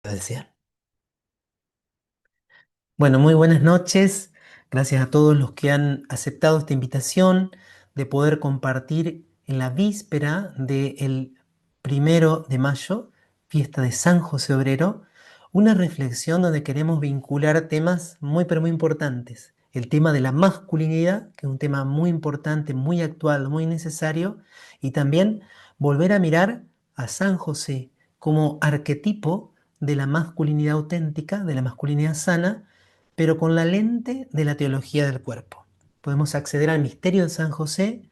Decía. Bueno, muy buenas noches. Gracias a todos los que han aceptado esta invitación de poder compartir en la víspera del 1 de mayo, fiesta de San José Obrero, una reflexión donde queremos vincular temas muy pero muy importantes. El tema de la masculinidad, que es un tema muy importante, muy actual, muy necesario, y también volver a mirar a San José como arquetipo de la masculinidad auténtica, de la masculinidad sana, pero con la lente de la teología del cuerpo. Podemos acceder al misterio de San José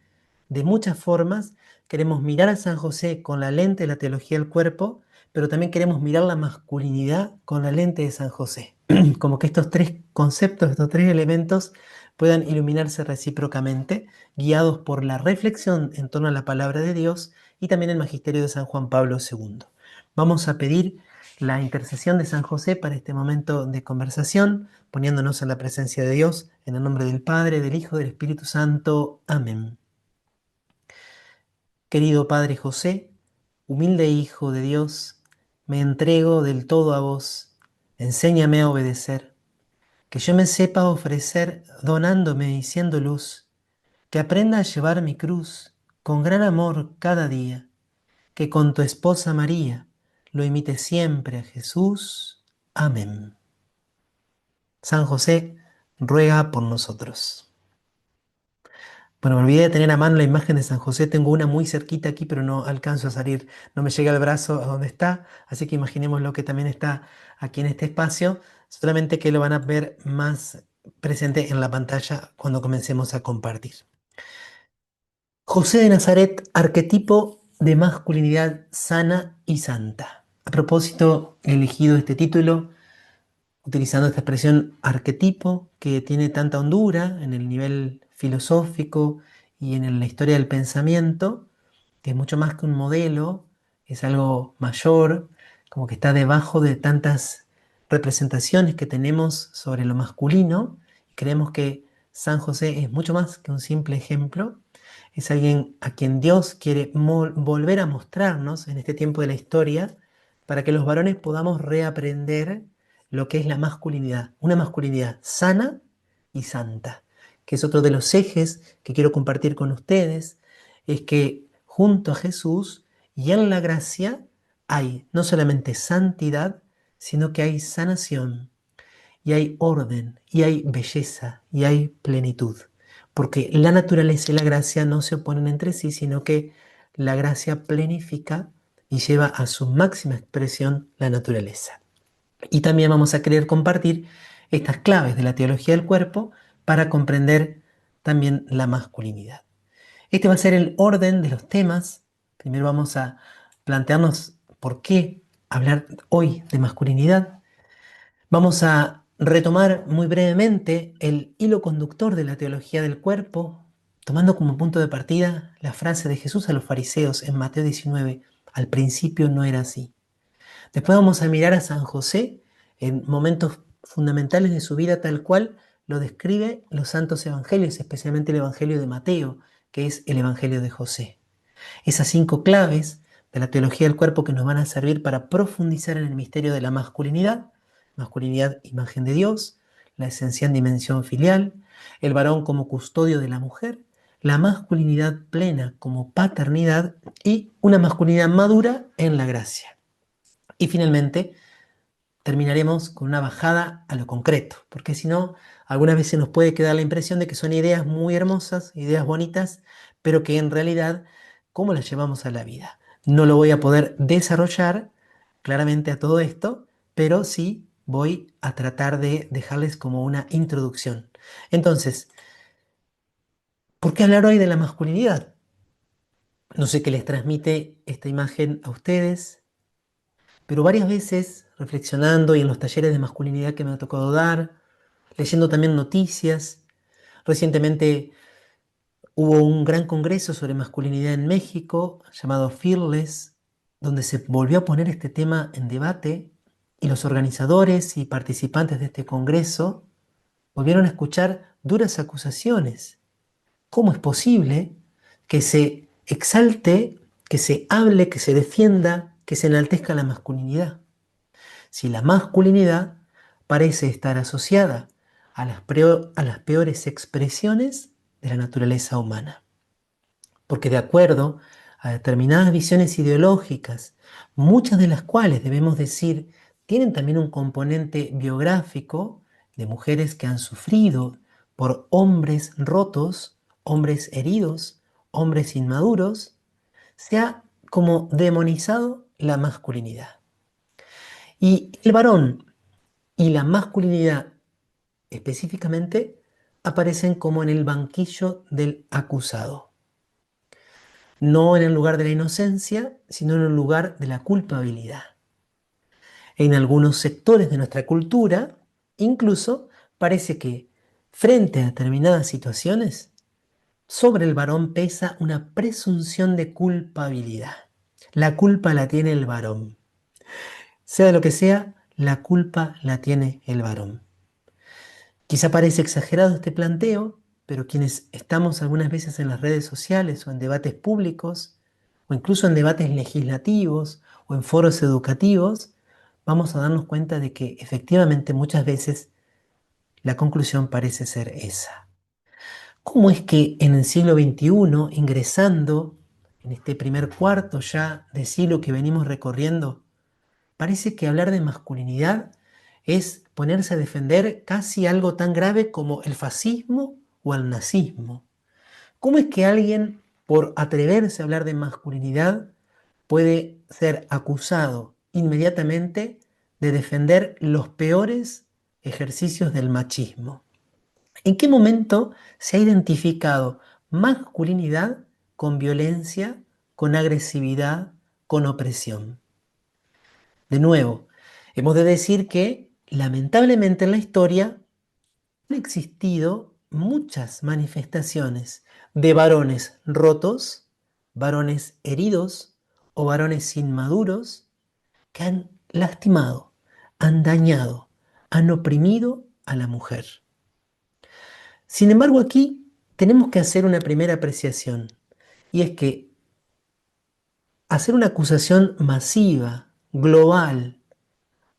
de muchas formas. Queremos mirar a San José con la lente de la teología del cuerpo, pero también queremos mirar la masculinidad con la lente de San José. Como que estos tres conceptos, estos tres elementos puedan iluminarse recíprocamente, guiados por la reflexión en torno a la palabra de Dios y también el magisterio de San Juan Pablo II. Vamos a pedir la intercesión de San José para este momento de conversación, poniéndonos en la presencia de Dios, en el nombre del Padre, del Hijo, del Espíritu Santo. Amén. Querido Padre José, humilde Hijo de Dios, me entrego del todo a vos. Enséñame a obedecer, que yo me sepa ofrecer donándome y siendo luz, que aprenda a llevar mi cruz con gran amor cada día, que con tu esposa María lo imite siempre a Jesús. Amén. San José, ruega por nosotros. Bueno, me olvidé de tener a mano la imagen de San José. Tengo una muy cerquita aquí, pero no alcanzo a salir. No me llega el brazo a donde está. Así que imaginemos lo que también está aquí en este espacio. Solamente que lo van a ver más presente en la pantalla cuando comencemos a compartir. José de Nazaret, arquetipo de masculinidad sana y santa. A propósito, he elegido este título utilizando esta expresión arquetipo que tiene tanta hondura en el nivel filosófico y en la historia del pensamiento, que es mucho más que un modelo, es algo mayor, como que está debajo de tantas representaciones que tenemos sobre lo masculino. Creemos que San José es mucho más que un simple ejemplo, es alguien a quien Dios quiere volver a mostrarnos en este tiempo de la historia para que los varones podamos reaprender lo que es la masculinidad, una masculinidad sana y santa, que es otro de los ejes que quiero compartir con ustedes, es que junto a Jesús y en la gracia hay no solamente santidad, sino que hay sanación, y hay orden, y hay belleza, y hay plenitud. Porque la naturaleza y la gracia no se oponen entre sí, sino que la gracia plenifica y lleva a su máxima expresión la naturaleza. Y también vamos a querer compartir estas claves de la teología del cuerpo para comprender también la masculinidad. Este va a ser el orden de los temas. Primero vamos a plantearnos por qué hablar hoy de masculinidad. Vamos a retomar muy brevemente el hilo conductor de la teología del cuerpo, tomando como punto de partida la frase de Jesús a los fariseos en Mateo 19, al principio no era así. Después vamos a mirar a San José en momentos fundamentales de su vida tal cual lo describe los santos evangelios, especialmente el Evangelio de Mateo, que es el Evangelio de José. Esas 5 claves de la teología del cuerpo que nos van a servir para profundizar en el misterio de la masculinidad, masculinidad imagen de Dios, la esencial dimensión filial, el varón como custodio de la mujer, la masculinidad plena como paternidad y una masculinidad madura en la gracia. Y finalmente, terminaremos con una bajada a lo concreto, porque si no, algunas veces nos puede quedar la impresión de que son ideas muy hermosas, ideas bonitas, pero que en realidad, ¿cómo las llevamos a la vida? No lo voy a poder desarrollar claramente a todo esto, pero sí voy a tratar de dejarles como una introducción. Entonces, ¿por qué hablar hoy de la masculinidad? No sé qué les transmite esta imagen a ustedes, pero varias veces reflexionando y en los talleres de masculinidad que me ha tocado dar, leyendo también noticias, recientemente hubo un gran congreso sobre masculinidad en México llamado Fearless, donde se volvió a poner este tema en debate y los organizadores y participantes de este congreso volvieron a escuchar duras acusaciones. ¿Cómo es posible que se exalte, que se hable, que se defienda, que se enaltezca la masculinidad? si la masculinidad parece estar asociada a las peores expresiones de la naturaleza humana. Porque de acuerdo a determinadas visiones ideológicas, muchas de las cuales debemos decir tienen también un componente biográfico de mujeres que han sufrido por hombres rotos, hombres heridos, hombres inmaduros, se ha como demonizado la masculinidad. Y el varón y la masculinidad específicamente aparecen como en el banquillo del acusado. No en el lugar de la inocencia, sino en el lugar de la culpabilidad. En algunos sectores de nuestra cultura, incluso parece que frente a determinadas situaciones, sobre el varón pesa una presunción de culpabilidad. La culpa la tiene el varón. Sea lo que sea, la culpa la tiene el varón. Quizá parece exagerado este planteo, pero quienes estamos algunas veces en las redes sociales o en debates públicos, o incluso en debates legislativos o en foros educativos, vamos a darnos cuenta de que efectivamente muchas veces la conclusión parece ser esa. ¿Cómo es que en el siglo XXI, ingresando en este primer cuarto ya de siglo que venimos recorriendo, parece que hablar de masculinidad es ponerse a defender casi algo tan grave como el fascismo o el nazismo? ¿Cómo es que alguien, por atreverse a hablar de masculinidad, puede ser acusado inmediatamente de defender los peores ejercicios del machismo? ¿En qué momento se ha identificado masculinidad con violencia, con agresividad, con opresión? De nuevo, hemos de decir que lamentablemente en la historia han existido muchas manifestaciones de varones rotos, varones heridos o varones inmaduros que han lastimado, han dañado, han oprimido a la mujer. Sin embargo, aquí tenemos que hacer una primera apreciación, y es que hacer una acusación masiva, global,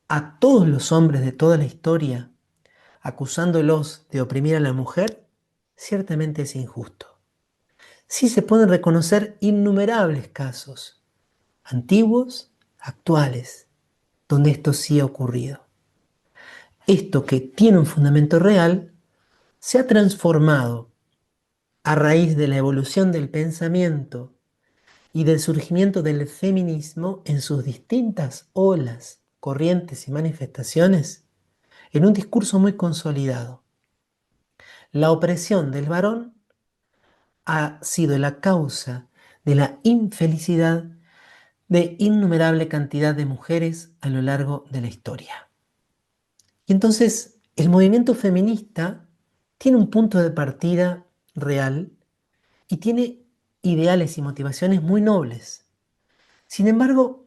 a todos los hombres de toda la historia, acusándolos de oprimir a la mujer, ciertamente es injusto. Sí se pueden reconocer innumerables casos, antiguos, actuales, donde esto sí ha ocurrido. Esto que tiene un fundamento real, se ha transformado a raíz de la evolución del pensamiento y del surgimiento del feminismo en sus distintas olas, corrientes y manifestaciones, en un discurso muy consolidado. La opresión del varón ha sido la causa de la infelicidad de innumerable cantidad de mujeres a lo largo de la historia. Y entonces el movimiento feminista tiene un punto de partida real y tiene ideales y motivaciones muy nobles. Sin embargo,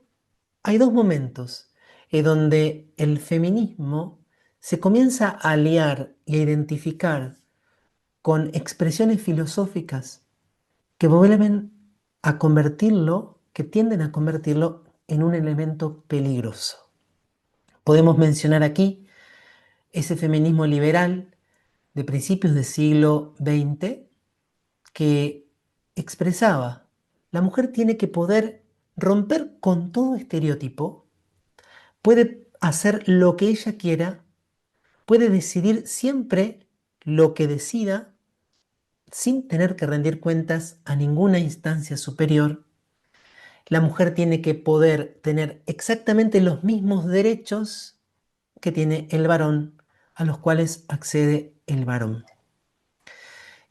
hay dos momentos en donde el feminismo se comienza a aliar y a identificar con expresiones filosóficas que vuelven a convertirlo, que tienden a convertirlo en un elemento peligroso. Podemos mencionar aquí ese feminismo liberal de principios del siglo XX que expresaba: la mujer tiene que poder romper con todo estereotipo, puede hacer lo que ella quiera, puede decidir siempre lo que decida sin tener que rendir cuentas a ninguna instancia superior. La mujer tiene que poder tener exactamente los mismos derechos que tiene el varón, a los cuales accede el varón.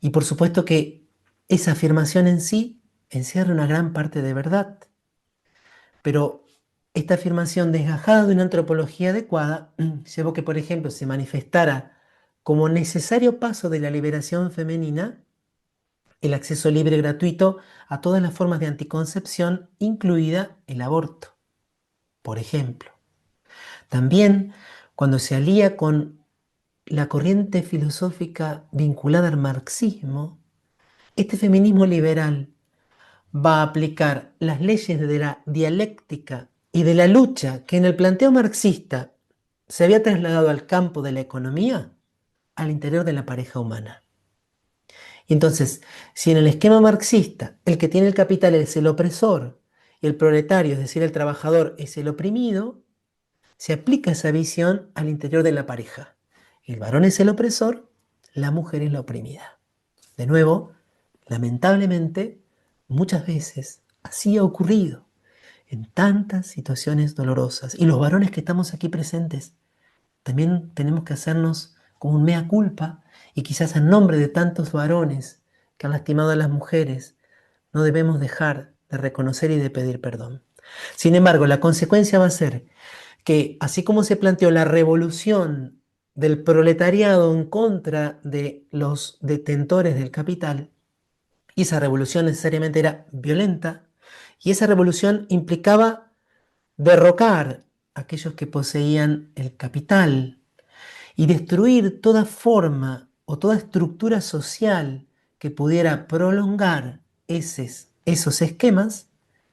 Y por supuesto que esa afirmación en sí encierra una gran parte de verdad, pero esta afirmación desgajada de una antropología adecuada llevó que, por ejemplo, se manifestara como necesario paso de la liberación femenina el acceso libre y gratuito a todas las formas de anticoncepción, incluida el aborto, por ejemplo. También, cuando se alía con la corriente filosófica vinculada al marxismo, este feminismo liberal va a aplicar las leyes de la dialéctica y de la lucha que en el planteo marxista se había trasladado al campo de la economía, al interior de la pareja humana. Y entonces, si en el esquema marxista el que tiene el capital es el opresor y el proletario, es decir, el trabajador, es el oprimido, se aplica esa visión al interior de la pareja. El varón es el opresor, la mujer es la oprimida. De nuevo, lamentablemente, muchas veces así ha ocurrido en tantas situaciones dolorosas. Y los varones que estamos aquí presentes también tenemos que hacernos como un mea culpa y quizás en nombre de tantos varones que han lastimado a las mujeres, no debemos dejar de reconocer y de pedir perdón. Sin embargo, la consecuencia va a ser que, así como se planteó la revolución del proletariado en contra de los detentores del capital, y esa revolución necesariamente era violenta, y esa revolución implicaba derrocar a aquellos que poseían el capital y destruir toda forma o toda estructura social que pudiera prolongar esos esquemas,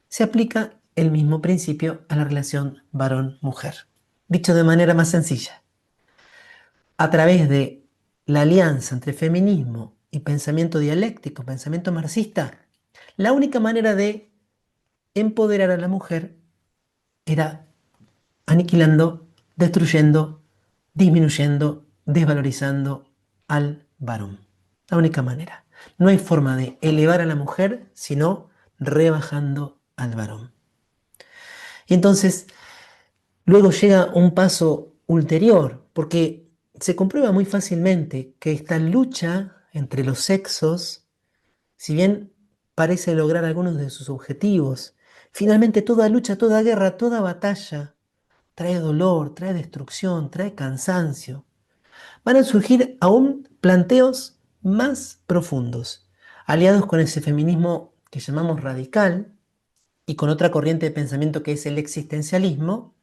se aplica el mismo principio a la relación varón-mujer. Dicho de manera más sencilla, a través de la alianza entre feminismo y pensamiento dialéctico, pensamiento marxista, la única manera de empoderar a la mujer era aniquilando, destruyendo, disminuyendo, desvalorizando al varón. La única manera. No hay forma de elevar a la mujer sino rebajando al varón. Y entonces luego llega un paso ulterior, porque se comprueba muy fácilmente que esta lucha entre los sexos, si bien parece lograr algunos de sus objetivos, finalmente toda lucha, toda guerra, toda batalla trae dolor, trae destrucción, trae cansancio. Van a surgir aún planteos más profundos, aliados con ese feminismo que llamamos radical y con otra corriente de pensamiento que es el existencialismo.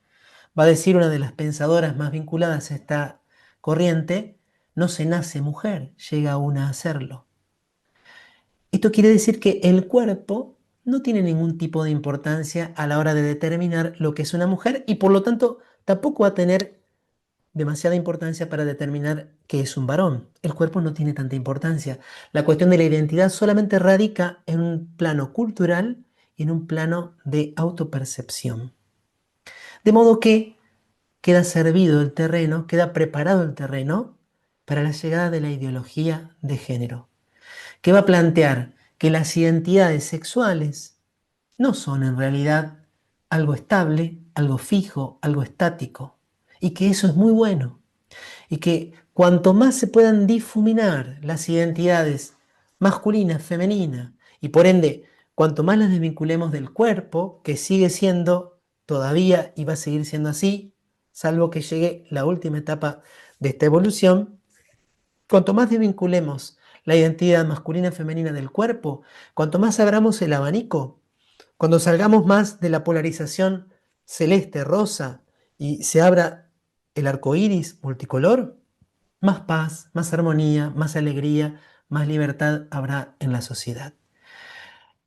Va a decir una de las pensadoras más vinculadas a esta corriente: no se nace mujer, llega una a serlo. Esto quiere decir que el cuerpo no tiene ningún tipo de importancia a la hora de determinar lo que es una mujer y por lo tanto tampoco va a tener demasiada importancia para determinar qué es un varón. El cuerpo no tiene tanta importancia. La cuestión de la identidad solamente radica en un plano cultural y en un plano de autopercepción. De modo que queda servido el terreno, queda preparado el terreno para la llegada de la ideología de género, que va a plantear que las identidades sexuales no son en realidad algo estable, algo fijo, algo estático, y que eso es muy bueno, y que cuanto más se puedan difuminar las identidades masculinas, femeninas, y por ende, cuanto más las desvinculemos del cuerpo, que sigue siendo todavía y va a seguir siendo así, salvo que llegue la última etapa de esta evolución, cuanto más desvinculemos la identidad masculina y femenina del cuerpo, cuanto más abramos el abanico, cuando salgamos más de la polarización celeste, rosa, y se abra el arco iris multicolor, más paz, más armonía, más alegría, más libertad habrá en la sociedad.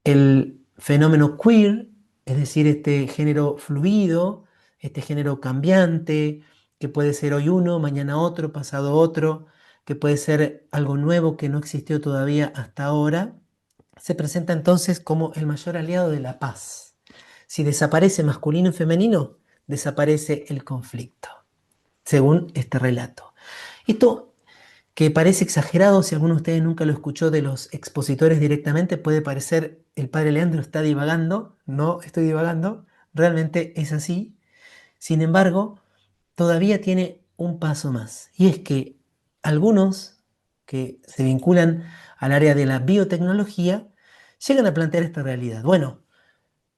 El fenómeno queer, es decir, este género fluido, este género cambiante, que puede ser hoy uno, mañana otro, pasado otro, que puede ser algo nuevo que no existió todavía hasta ahora, se presenta entonces como el mayor aliado de la paz. Si desaparece masculino y femenino, desaparece el conflicto, según este relato. Esto, que parece exagerado, si alguno de ustedes nunca lo escuchó de los expositores directamente, puede parecer el padre Leandro está divagando. No estoy divagando, realmente es así. Sin embargo, todavía tiene un paso más, y es que algunos que se vinculan al área de la biotecnología llegan a plantear esta realidad. Bueno,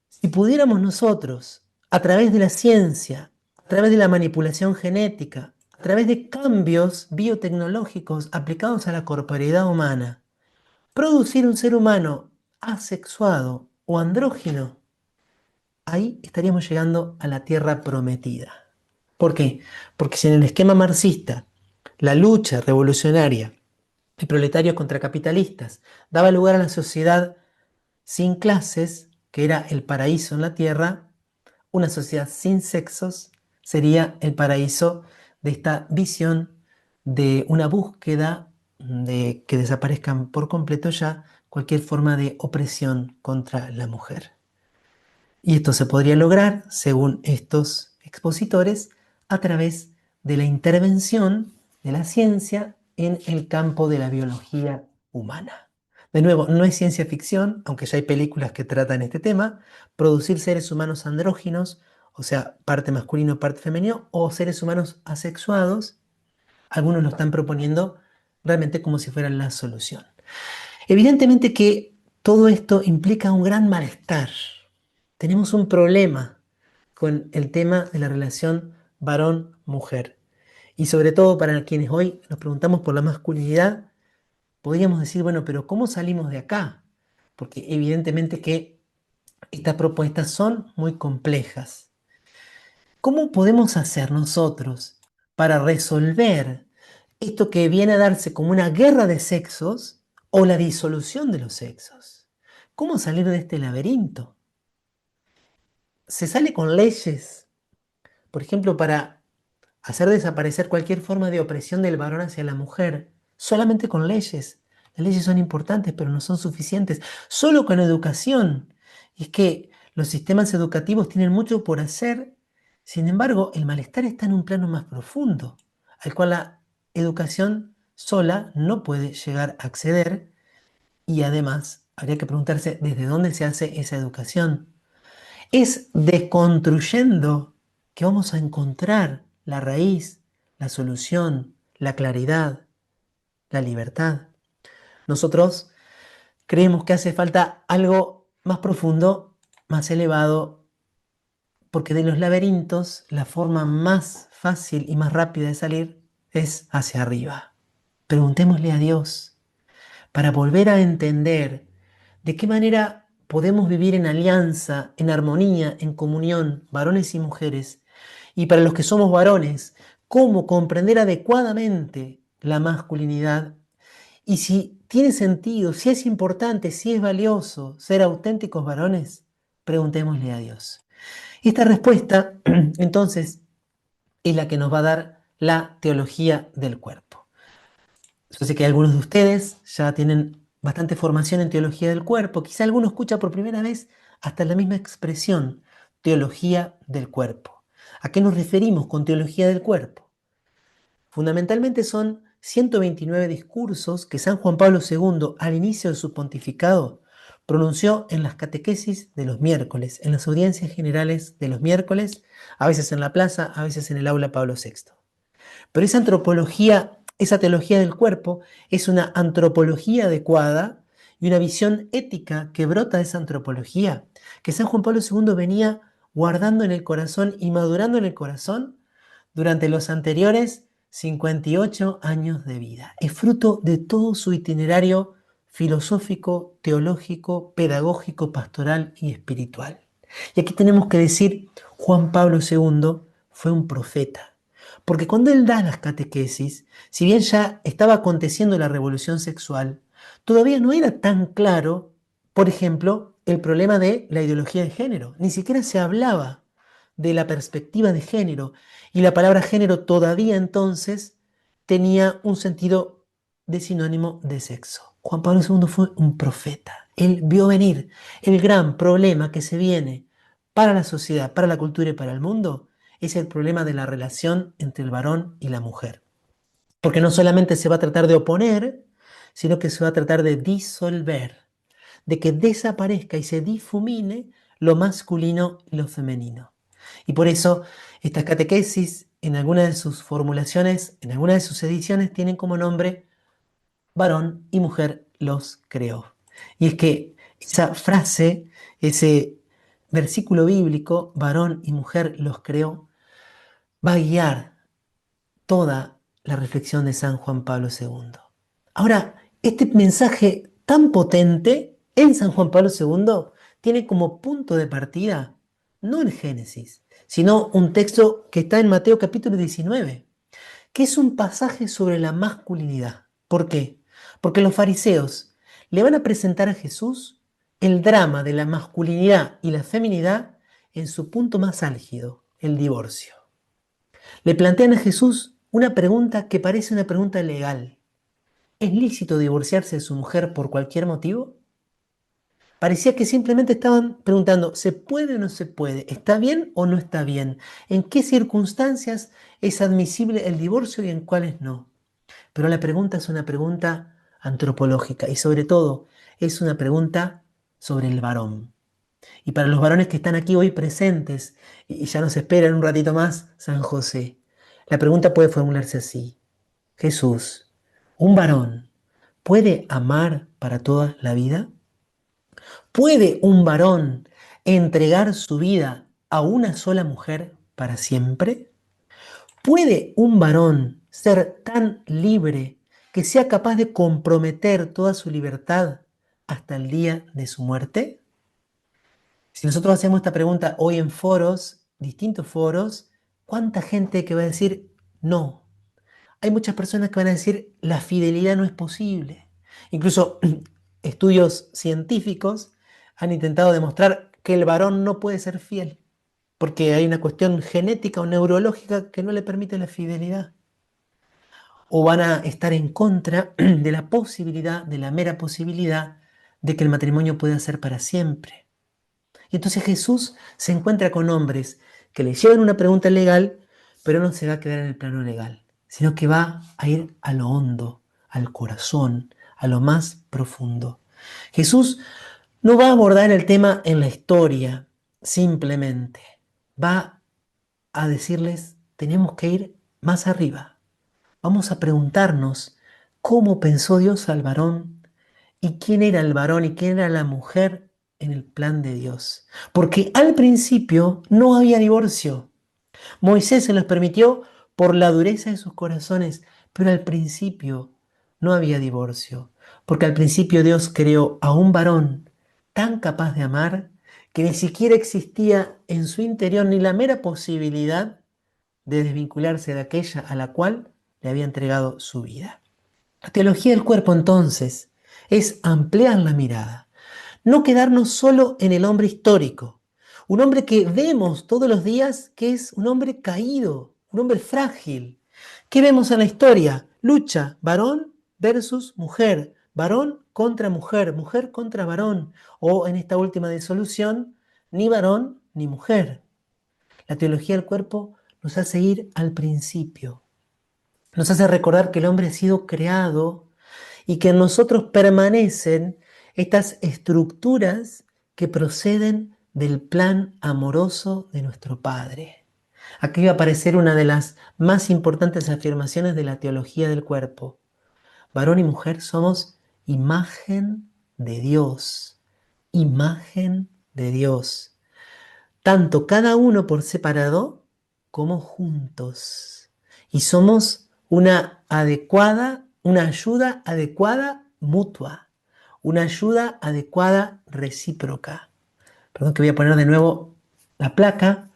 si pudiéramos nosotros, a través de la ciencia, a través de la manipulación genética, a través de cambios biotecnológicos aplicados a la corporeidad humana, producir un ser humano asexuado o andrógino, ahí estaríamos llegando a la tierra prometida. ¿Por qué? Porque si en el esquema marxista la lucha revolucionaria de proletarios contra capitalistas daba lugar a la sociedad sin clases, que era el paraíso en la tierra, una sociedad sin sexos sería el paraíso de esta visión de una búsqueda de que desaparezcan por completo ya cualquier forma de opresión contra la mujer. Y esto se podría lograr, según estos expositores, a través de la intervención de la ciencia en el campo de la biología humana. De nuevo, no es ciencia ficción, aunque ya hay películas que tratan este tema, producir seres humanos andróginos, o sea, parte masculino, parte femenino, o seres humanos asexuados, algunos lo están proponiendo realmente como si fueran la solución. Evidentemente que todo esto implica un gran malestar. Tenemos un problema con el tema de la relación varón-mujer. Y sobre todo para quienes hoy nos preguntamos por la masculinidad, podríamos decir, bueno, pero ¿cómo salimos de acá? Porque evidentemente que estas propuestas son muy complejas. ¿Cómo podemos hacer nosotros para resolver esto que viene a darse como una guerra de sexos o la disolución de los sexos? ¿Cómo salir de este laberinto? Se sale con leyes, por ejemplo, para hacer desaparecer cualquier forma de opresión del varón hacia la mujer, solamente con leyes. Las leyes son importantes, pero no son suficientes. Solo con educación. Y es que los sistemas educativos tienen mucho por hacer. Sin embargo, el malestar está en un plano más profundo, al cual la educación sola no puede llegar a acceder. Y además, habría que preguntarse desde dónde se hace esa educación. Es desconstruyendo que vamos a encontrar la raíz, la solución, la claridad, la libertad. Nosotros creemos que hace falta algo más profundo, más elevado, porque de los laberintos la forma más fácil y más rápida de salir es hacia arriba. Preguntémosle a Dios para volver a entender de qué manera podemos vivir en alianza, en armonía, en comunión, varones y mujeres. Y para los que somos varones, cómo comprender adecuadamente la masculinidad y si tiene sentido, si es importante, si es valioso ser auténticos varones, preguntémosle a Dios. Esta respuesta, entonces, es la que nos va a dar la teología del cuerpo. Yo sé que algunos de ustedes ya tienen bastante formación en teología del cuerpo, quizá alguno escucha por primera vez hasta la misma expresión, teología del cuerpo. ¿A qué nos referimos con teología del cuerpo? Fundamentalmente son 129 discursos que San Juan Pablo II, al inicio de su pontificado, pronunció en las catequesis de los miércoles, en las audiencias generales de los miércoles, a veces en la plaza, a veces en el aula Pablo VI. Pero esa antropología, esa teología del cuerpo, es una antropología adecuada y una visión ética que brota de esa antropología, que San Juan Pablo II venía guardando en el corazón y madurando en el corazón durante los anteriores 58 años de vida. Es fruto de todo su itinerario filosófico, teológico, pedagógico, pastoral y espiritual. Y aquí tenemos que decir, Juan Pablo II fue un profeta. Porque cuando él da las catequesis, si bien ya estaba aconteciendo la revolución sexual, todavía no era tan claro, por ejemplo, el problema de la ideología de género. Ni siquiera se hablaba de la perspectiva de género. Y la palabra género todavía entonces tenía un sentido de sinónimo de sexo. Juan Pablo II fue un profeta. Él vio venir el gran problema que se viene para la sociedad, para la cultura y para el mundo, es el problema de la relación entre el varón y la mujer. Porque no solamente se va a tratar de oponer, sino que se va a tratar de disolver, de que desaparezca y se difumine lo masculino y lo femenino. Y por eso estas catequesis, en alguna de sus formulaciones, en alguna de sus ediciones, tienen como nombre varón y mujer los creó. Y es que esa frase, ese versículo bíblico, varón y mujer los creó, va a guiar toda la reflexión de San Juan Pablo II. Ahora, este mensaje tan potente en San Juan Pablo II tiene como punto de partida no el Génesis, sino un texto que está en Mateo capítulo 19, que es un pasaje sobre la masculinidad. ¿Por qué? Porque los fariseos le van a presentar a Jesús el drama de la masculinidad y la feminidad en su punto más álgido, el divorcio. Le plantean a Jesús una pregunta que parece una pregunta legal. ¿Es lícito divorciarse de su mujer por cualquier motivo? Parecía que simplemente estaban preguntando, ¿se puede o no se puede? ¿Está bien o no está bien? ¿En qué circunstancias es admisible el divorcio y en cuáles no? Pero la pregunta es una pregunta antropológica y sobre todo es una pregunta sobre el varón. Y para los varones que están aquí hoy presentes y ya nos esperan un ratito más, San José, la pregunta puede formularse así. Jesús, ¿un varón puede amar para toda la vida? ¿Puede un varón entregar su vida a una sola mujer para siempre? ¿Puede un varón ser tan libre que sea capaz de comprometer toda su libertad hasta el día de su muerte? Si nosotros hacemos esta pregunta hoy en foros, distintos foros, ¿cuánta gente que va a decir no? Hay muchas personas que van a decir la fidelidad no es posible. Incluso estudios científicos han intentado demostrar que el varón no puede ser fiel, porque hay una cuestión genética o neurológica que no le permite la fidelidad. O van a estar en contra de la posibilidad, de la mera posibilidad de que el matrimonio pueda ser para siempre. Y entonces Jesús se encuentra con hombres que le llevan una pregunta legal, pero no se va a quedar en el plano legal, sino que va a ir a lo hondo, al corazón, a lo más profundo. Jesús no va a abordar el tema en la historia, simplemente. Va a decirles, tenemos que ir más arriba. Vamos a preguntarnos cómo pensó Dios al varón y quién era el varón y quién era la mujer en el plan de Dios. Porque al principio no había divorcio. Moisés se los permitió por la dureza de sus corazones, pero al principio no había divorcio. Porque al principio Dios creó a un varón tan capaz de amar que ni siquiera existía en su interior ni la mera posibilidad de desvincularse de aquella a la cual le había entregado su vida. La teología del cuerpo entonces es ampliar la mirada, no quedarnos solo en el hombre histórico, un hombre que vemos todos los días que es un hombre caído, un hombre frágil. ¿Qué vemos en la historia? Lucha, varón versus mujer, varón contra mujer, mujer contra varón, o en esta última disolución, ni varón ni mujer. La teología del cuerpo nos hace ir al principio, nos hace recordar que el hombre ha sido creado y que en nosotros permanecen estas estructuras que proceden del plan amoroso de nuestro Padre. Aquí va a aparecer una de las más importantes afirmaciones de la teología del cuerpo. Varón y mujer somos imagen de Dios, imagen de Dios, tanto cada uno por separado como juntos. Y somos una ayuda adecuada mutua, una ayuda adecuada recíproca. Perdón que voy a poner de nuevo la placa,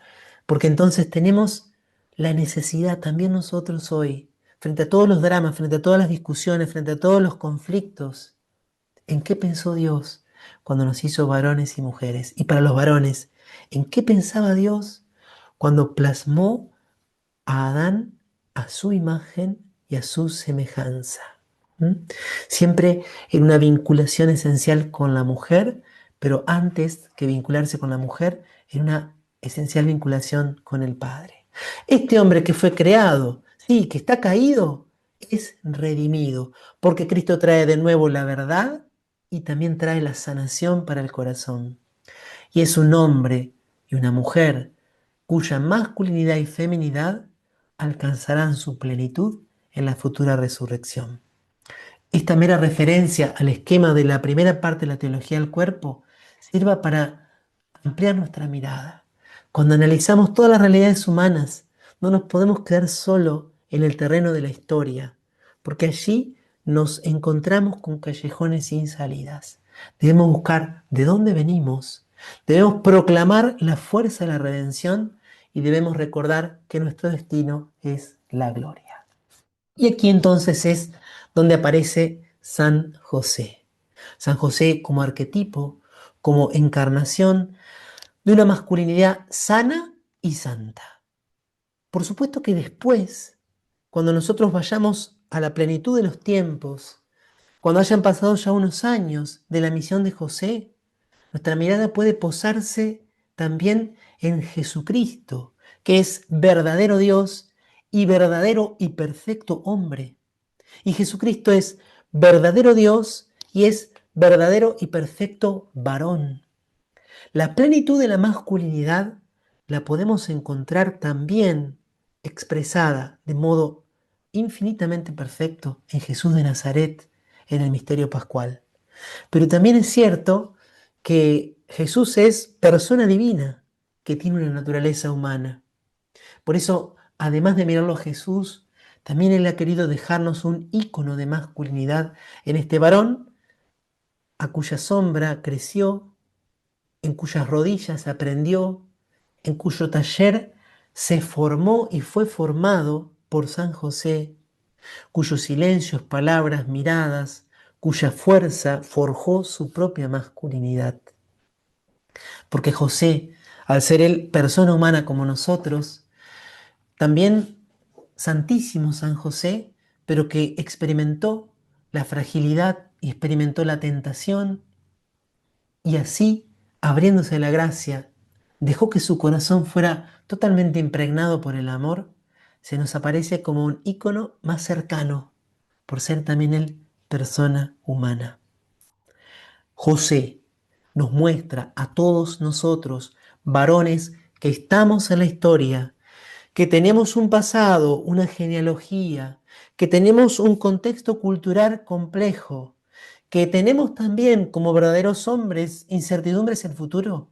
porque entonces tenemos la necesidad también nosotros hoy, frente a todos los dramas, frente a todas las discusiones, frente a todos los conflictos, ¿en qué pensó Dios cuando nos hizo varones y mujeres? Y para los varones, ¿en qué pensaba Dios cuando plasmó a Adán a su imagen y a su semejanza? ¿Mm? Siempre en una vinculación esencial con la mujer, pero antes que vincularse con la mujer, en una esencial vinculación con el Padre. Este hombre que fue creado, sí, que está caído, es redimido, porque Cristo trae de nuevo la verdad y también trae la sanación para el corazón. Y es un hombre y una mujer cuya masculinidad y feminidad alcanzarán su plenitud en la futura resurrección. Esta mera referencia al esquema de la primera parte de la teología del cuerpo sirva para ampliar nuestra mirada. Cuando analizamos todas las realidades humanas, no nos podemos quedar solo en el terreno de la historia, porque allí nos encontramos con callejones sin salidas. Debemos buscar de dónde venimos, debemos proclamar la fuerza de la redención y debemos recordar que nuestro destino es la gloria. Y aquí entonces es donde aparece San José. San José como arquetipo, como encarnación, de una masculinidad sana y santa. Por supuesto que después, cuando nosotros vayamos a la plenitud de los tiempos, cuando hayan pasado ya unos años de la misión de José, nuestra mirada puede posarse también en Jesucristo, que es verdadero Dios y verdadero y perfecto hombre. Y Jesucristo es verdadero Dios y es verdadero y perfecto varón. La plenitud de la masculinidad la podemos encontrar también expresada de modo infinitamente perfecto en Jesús de Nazaret, en el misterio pascual. Pero también es cierto que Jesús es persona divina, que tiene una naturaleza humana. Por eso, además de mirarlo a Jesús, también Él ha querido dejarnos un ícono de masculinidad en este varón a cuya sombra creció, en cuyas rodillas aprendió, en cuyo taller se formó y fue formado por San José, cuyos silencios, palabras, miradas, cuya fuerza forjó su propia masculinidad. Porque José, al ser él persona humana como nosotros, también santísimo San José, pero que experimentó la fragilidad y experimentó la tentación y así, abriéndose a la gracia, dejó que su corazón fuera totalmente impregnado por el amor, se nos aparece como un ícono más cercano, por ser también él persona humana. José nos muestra a todos nosotros, varones que estamos en la historia, que tenemos un pasado, una genealogía, que tenemos un contexto cultural complejo, que tenemos también como verdaderos hombres incertidumbres en el futuro,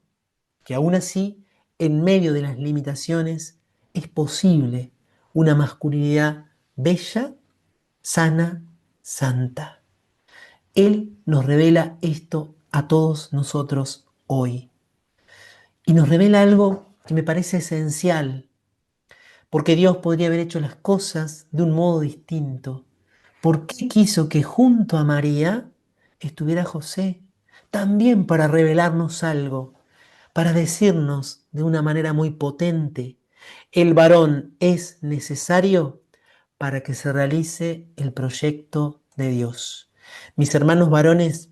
que aún así, en medio de las limitaciones, es posible una masculinidad bella, sana, santa. Él nos revela esto a todos nosotros hoy. Y nos revela algo que me parece esencial, porque Dios podría haber hecho las cosas de un modo distinto. ¿Por qué quiso que junto a María estuviera José? También para revelarnos algo, para decirnos de una manera muy potente, el varón es necesario para que se realice el proyecto de Dios. Mis hermanos varones,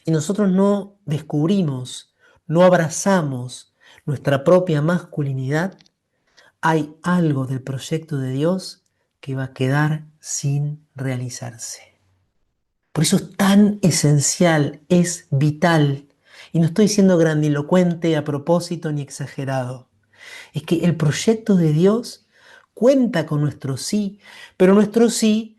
si nosotros no descubrimos, no abrazamos nuestra propia masculinidad, hay algo del proyecto de Dios que va a quedar sin realizarse. Por eso es tan esencial, es vital, y no estoy siendo grandilocuente a propósito ni exagerado, es que el proyecto de Dios cuenta con nuestro sí, pero nuestro sí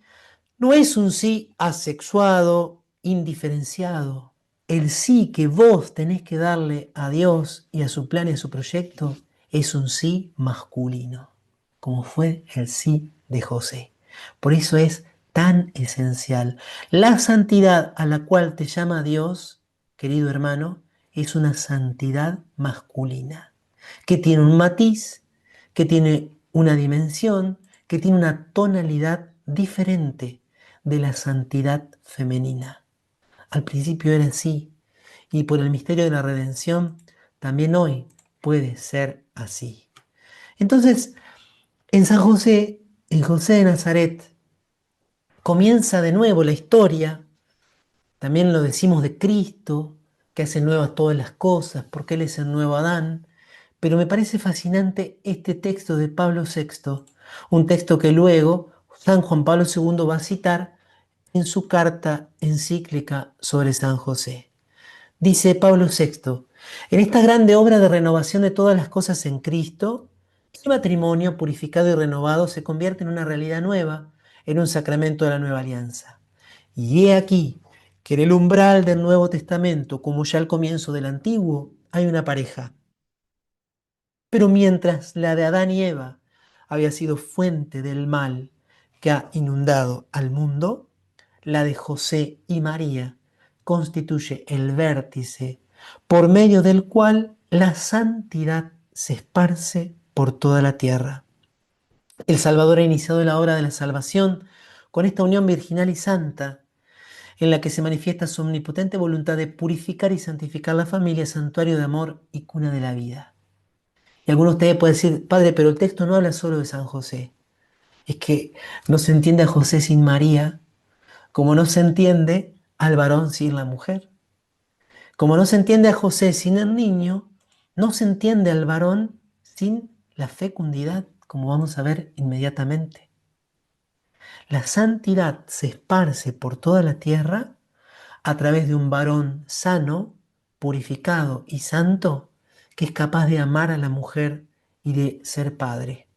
no es un sí asexuado, indiferenciado. El sí que vos tenés que darle a Dios y a su plan y a su proyecto es un sí masculino, como fue el sí de José. Por eso es tan esencial. La santidad a la cual te llama Dios, querido hermano, es una santidad masculina, que tiene un matiz, que tiene una dimensión, que tiene una tonalidad diferente de la santidad femenina. Al principio era así, y por el misterio de la redención, también hoy puede ser así. Entonces, en San José, en José de Nazaret, comienza de nuevo la historia. También lo decimos de Cristo, que hace nuevas todas las cosas, porque Él es el nuevo Adán. Pero me parece fascinante este texto de Pablo VI, un texto que luego San Juan Pablo II va a citar en su carta encíclica sobre San José. Dice Pablo VI, en esta grande obra de renovación de todas las cosas en Cristo, el matrimonio purificado y renovado se convierte en una realidad nueva, en un sacramento de la nueva alianza. Y he aquí que en el umbral del Nuevo Testamento, como ya al comienzo del Antiguo, hay una pareja. Pero mientras la de Adán y Eva había sido fuente del mal que ha inundado al mundo, la de José y María constituye el vértice por medio del cual la santidad se esparce por toda la tierra. El Salvador ha iniciado la obra de la salvación con esta unión virginal y santa. en la que se manifiesta su omnipotente voluntad de purificar y santificar la familia, santuario de amor y cuna de la vida. Y alguno de ustedes puede decir, padre, pero el texto no habla solo de San José. Es que no se entiende a José sin María, como no se entiende al varón sin la mujer. Como no se entiende a José sin el niño, no se entiende al varón sin la fecundidad, como vamos a ver inmediatamente. La santidad se esparce por toda la tierra a través de un varón sano, purificado y santo, que es capaz de amar a la mujer y de ser padre.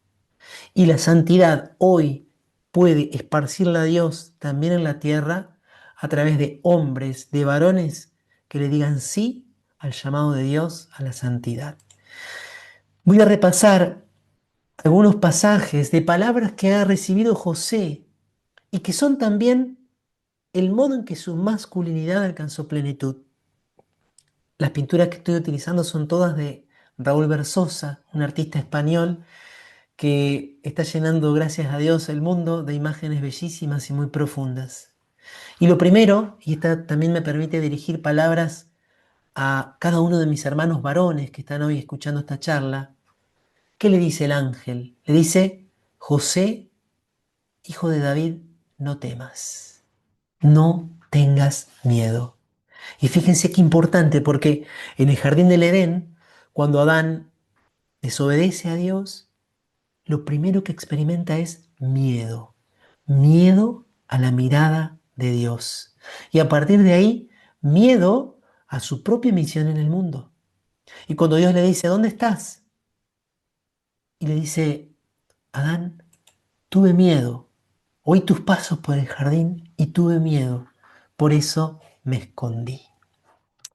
Y la santidad hoy puede esparcirla a Dios también en la tierra a través de hombres, de varones que le digan sí al llamado de Dios a la santidad. Voy a repasar algunos pasajes de palabras que ha recibido José y que son también el modo en que su masculinidad alcanzó plenitud. Las pinturas que estoy utilizando son todas de Raúl Versosa, un artista español que está llenando, gracias a Dios, el mundo de imágenes bellísimas y muy profundas. Y lo primero, y esta también me permite dirigir palabras a cada uno de mis hermanos varones que están hoy escuchando esta charla, ¿qué le dice el ángel? Le dice, José, hijo de David, no temas, no tengas miedo. Y fíjense qué importante, porque en el jardín del Edén, cuando Adán desobedece a Dios, lo primero que experimenta es miedo, miedo a la mirada de Dios. Y a partir de ahí, miedo a su propia misión en el mundo. Y cuando Dios le dice, ¿dónde estás? Y le dice, Adán, tuve miedo. Oí tus pasos por el jardín y tuve miedo. Por eso me escondí.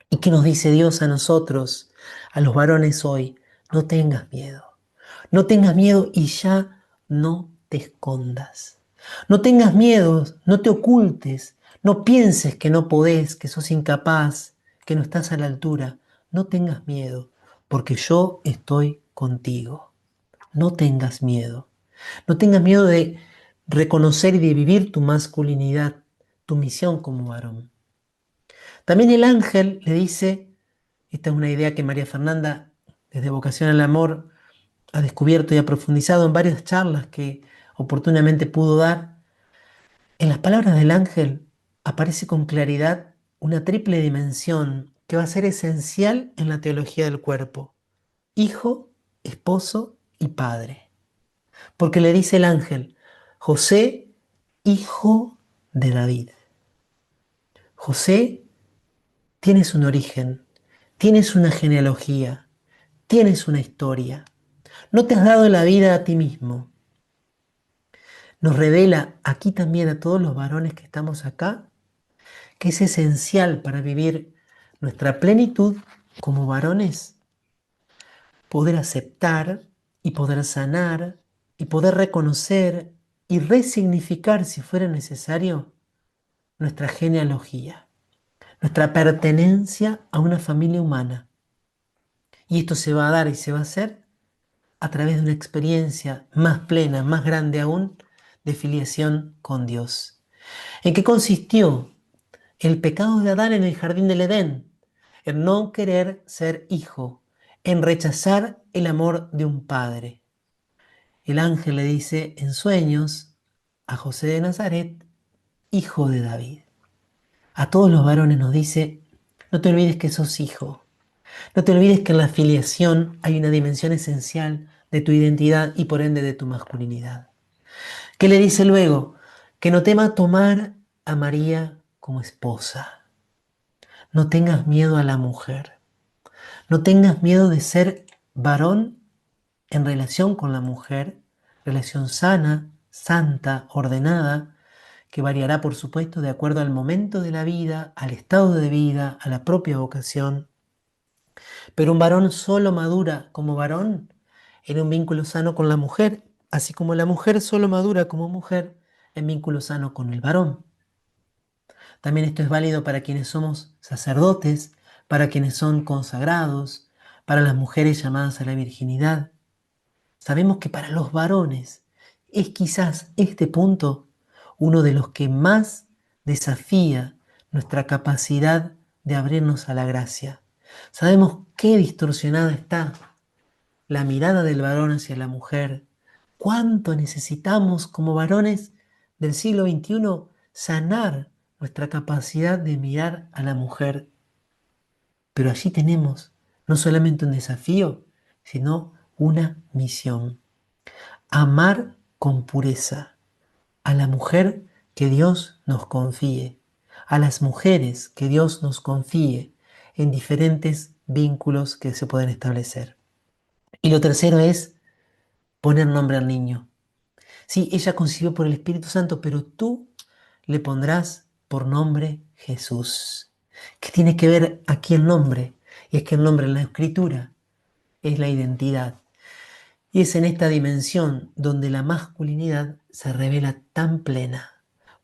¿Y qué nos dice Dios a nosotros, a los varones hoy? No tengas miedo. No tengas miedo y ya no te escondas. No tengas miedo, no te ocultes, no pienses que no podés, que sos incapaz, que no estás a la altura. No tengas miedo, porque yo estoy contigo. No tengas miedo. No tengas miedo de reconocer y de vivir tu masculinidad, tu misión como varón. También el ángel le dice, esta es una idea que María Fernanda, desde Vocación al Amor, ha descubierto y ha profundizado en varias charlas que oportunamente pudo dar. En las palabras del ángel aparece con claridad una triple dimensión que va a ser esencial en la teología del cuerpo: hijo, esposo y padre. Porque le dice el ángel, José, hijo de David. José, tienes un origen, tienes una genealogía, tienes una historia. No te has dado la vida a ti mismo. Nos revela aquí también a todos los varones que estamos acá que es esencial para vivir nuestra plenitud como varones, poder aceptar y poder sanar y poder reconocer y resignificar, si fuera necesario, nuestra genealogía, nuestra pertenencia a una familia humana. Y esto se va a dar y se va a hacer a través de una experiencia más plena, más grande aún, de filiación con Dios. ¿En qué consistió el pecado de Adán en el jardín del Edén? En no querer ser hijo, en rechazar el amor de un padre. El ángel le dice en sueños a José de Nazaret, hijo de David. A todos los varones nos dice, no te olvides que sos hijo. No te olvides que en la filiación hay una dimensión esencial de tu identidad y por ende de tu masculinidad. ¿Qué le dice luego? Que no tema tomar a María como esposa. No tengas miedo a la mujer. No tengas miedo de ser varón en relación con la mujer, relación sana, santa, ordenada, que variará por supuesto de acuerdo al momento de la vida, al estado de vida, a la propia vocación. Pero un varón solo madura como varón en un vínculo sano con la mujer, así como la mujer solo madura como mujer en vínculo sano con el varón. También esto es válido para quienes somos sacerdotes, para quienes son consagrados, para las mujeres llamadas a la virginidad. Sabemos que para los varones es quizás este punto uno de los que más desafía nuestra capacidad de abrirnos a la gracia. Sabemos qué distorsionada está la mirada del varón hacia la mujer. Cuánto necesitamos como varones del siglo XXI sanar nuestra capacidad de mirar a la mujer. Pero allí tenemos no solamente un desafío, sino una misión. Amar con pureza a la mujer que Dios nos confíe, a las mujeres que Dios nos confíe en diferentes vínculos que se pueden establecer. Y lo tercero es poner nombre al niño. Sí, ella concibió por el Espíritu Santo, pero tú le pondrás por nombre Jesús. ¿Qué tiene que ver aquí el nombre? Y es que el nombre en la Escritura es la identidad. Y es en esta dimensión donde la masculinidad se revela tan plena.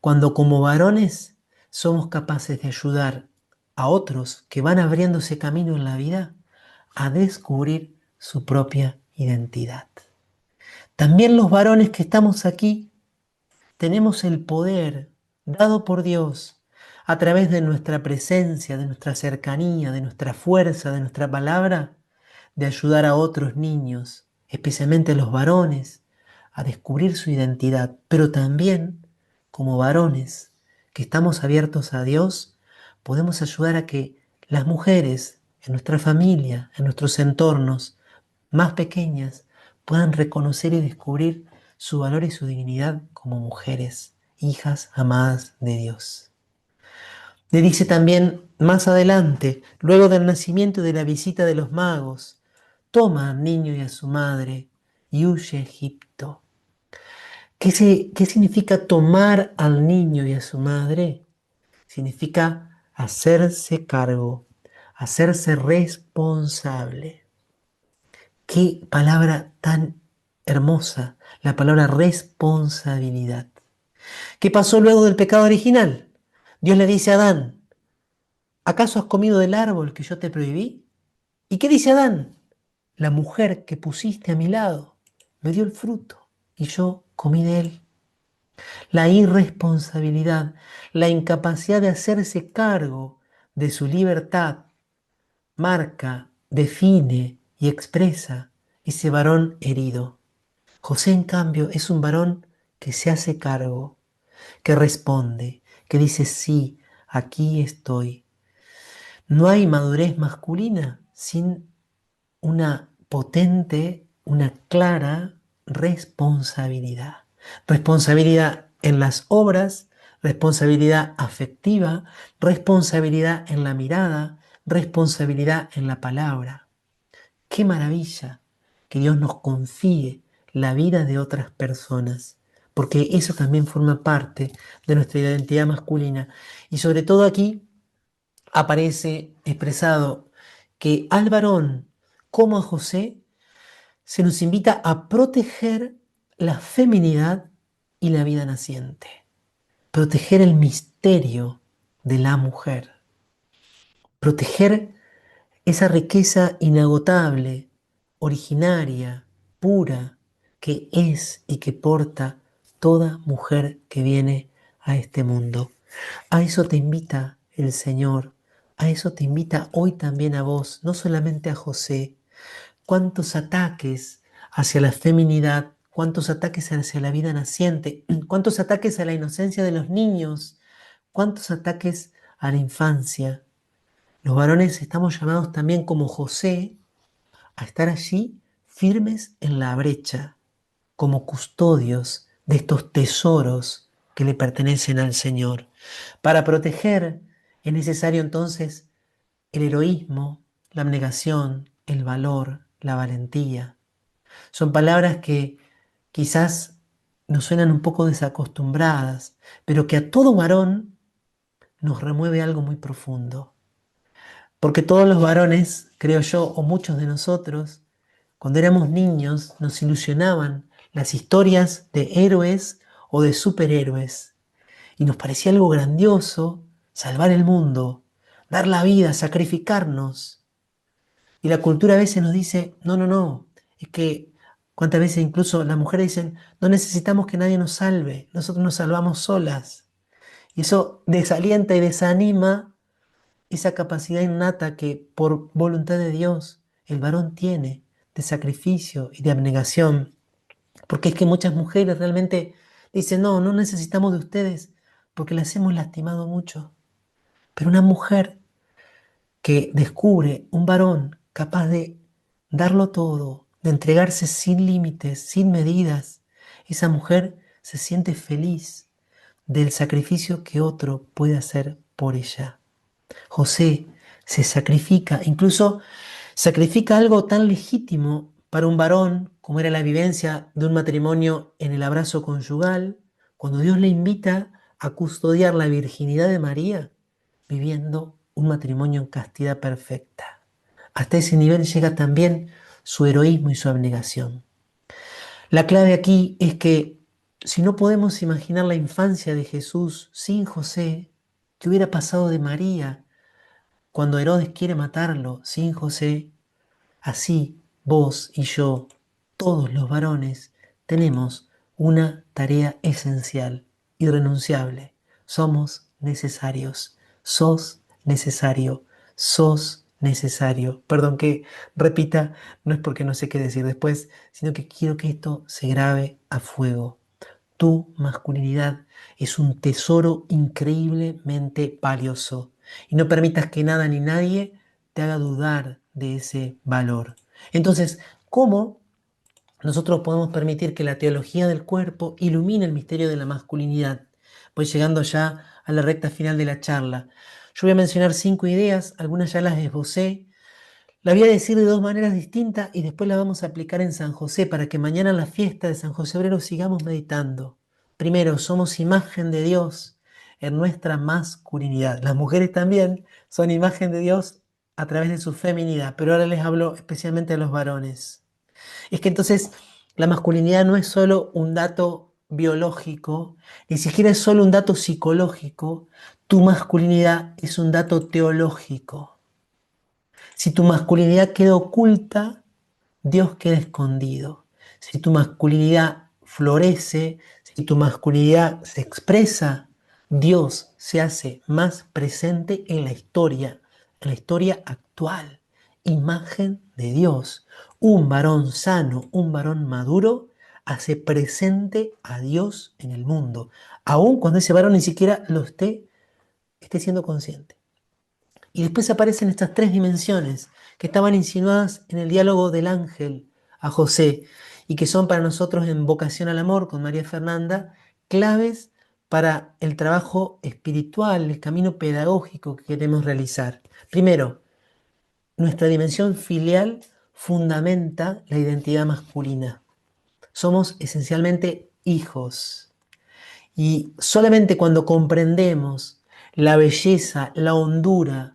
Cuando como varones somos capaces de ayudar a otros que van abriéndose camino en la vida a descubrir su propia identidad. También los varones que estamos aquí tenemos el poder dado por Dios a través de nuestra presencia, de nuestra cercanía, de nuestra fuerza, de nuestra palabra, de ayudar a otros niños, especialmente a los varones, a descubrir su identidad, pero también como varones que estamos abiertos a Dios, podemos ayudar a que las mujeres en nuestra familia, en nuestros entornos más pequeñas, puedan reconocer y descubrir su valor y su dignidad como mujeres, hijas amadas de Dios. Le dice también más adelante, luego del nacimiento y de la visita de los magos, toma al niño y a su madre y huye a Egipto. ¿Qué significa tomar al niño y a su madre? Significa hacerse cargo, hacerse responsable. Qué palabra tan hermosa, la palabra responsabilidad. ¿Qué pasó luego del pecado original? Dios le dice a Adán, ¿acaso has comido del árbol que yo te prohibí? ¿Y qué dice Adán? La mujer que pusiste a mi lado me dio el fruto y yo comí de él. La irresponsabilidad, la incapacidad de hacerse cargo de su libertad, marca, define y expresa ese varón herido. José, en cambio, es un varón que se hace cargo, que responde, que dice sí, aquí estoy. No hay madurez masculina sin una potente, una clara responsabilidad. Responsabilidad en las obras, responsabilidad afectiva, responsabilidad en la mirada, responsabilidad en la palabra. Qué maravilla que Dios nos confíe la vida de otras personas, porque eso también forma parte de nuestra identidad masculina. Y sobre todo aquí aparece expresado que al varón como a José se nos invita a proteger la feminidad y la vida naciente, proteger el misterio de la mujer, proteger esa riqueza inagotable, originaria, pura, que es y que porta toda mujer que viene a este mundo. A eso te invita el Señor, a eso te invita hoy también a vos, no solamente a José. Cuántos ataques hacia la feminidad, cuántos ataques hacia la vida naciente, cuántos ataques a la inocencia de los niños, cuántos ataques a la infancia. Los varones estamos llamados también como José a estar allí firmes en la brecha, como custodios de estos tesoros que le pertenecen al Señor. Para proteger es necesario entonces el heroísmo, la abnegación, el valor, la valentía. Son palabras que quizás nos suenan un poco desacostumbradas, pero que a todo varón nos remueve algo muy profundo. Porque todos los varones, creo yo, o muchos de nosotros, cuando éramos niños, nos ilusionaban las historias de héroes o de superhéroes. Y nos parecía algo grandioso salvar el mundo, dar la vida, sacrificarnos. Y la cultura a veces nos dice, no, no, no, es que cuántas veces incluso las mujeres dicen, no necesitamos que nadie nos salve, nosotros nos salvamos solas. Y eso desalienta y desanima esa capacidad innata que por voluntad de Dios el varón tiene de sacrificio y de abnegación. Porque es que muchas mujeres realmente dicen, no, no necesitamos de ustedes porque las hemos lastimado mucho. Pero una mujer que descubre un varón capaz de darlo todo, de entregarse sin límites, sin medidas, esa mujer se siente feliz del sacrificio que otro puede hacer por ella. José se sacrifica, incluso sacrifica algo tan legítimo para un varón como era la vivencia de un matrimonio en el abrazo conyugal, cuando Dios le invita a custodiar la virginidad de María, viviendo un matrimonio en castidad perfecta. Hasta ese nivel llega también su heroísmo y su abnegación. La clave aquí es que si no podemos imaginar la infancia de Jesús sin José, ¿qué hubiera pasado de María cuando Herodes quiere matarlo sin José? Así vos y yo, todos los varones, tenemos una tarea esencial, irrenunciable. Somos necesarios. Sos necesario. Sos necesario. Perdón que repita, no es porque no sé qué decir después, sino que quiero que esto se grabe a fuego. Tu masculinidad es un tesoro increíblemente valioso y no permitas que nada ni nadie te haga dudar de ese valor. Entonces, ¿cómo nosotros podemos permitir que la teología del cuerpo ilumine el misterio de la masculinidad? Pues llegando ya a la recta final de la charla. Yo voy a mencionar 5 ideas, algunas ya las esbocé, la voy a decir de dos maneras distintas y después la vamos a aplicar en San José para que mañana en la fiesta de San José Obrero sigamos meditando. Primero, somos imagen de Dios en nuestra masculinidad. Las mujeres también son imagen de Dios a través de su feminidad, pero ahora les hablo especialmente a los varones. Es que entonces la masculinidad no es solo un dato biológico, ni siquiera es solo un dato psicológico, tu masculinidad es un dato teológico. Si tu masculinidad queda oculta, Dios queda escondido. Si tu masculinidad florece, si tu masculinidad se expresa, Dios se hace más presente en la historia actual. Imagen de Dios. Un varón sano, un varón maduro, hace presente a Dios en el mundo, aun cuando ese varón ni siquiera lo esté siendo consciente. Y después aparecen estas tres dimensiones que estaban insinuadas en el diálogo del ángel a José y que son para nosotros en Vocación al Amor con María Fernanda claves para el trabajo espiritual, el camino pedagógico que queremos realizar. Primero, nuestra dimensión filial fundamenta la identidad masculina. Somos esencialmente hijos y solamente cuando comprendemos la belleza, la hondura,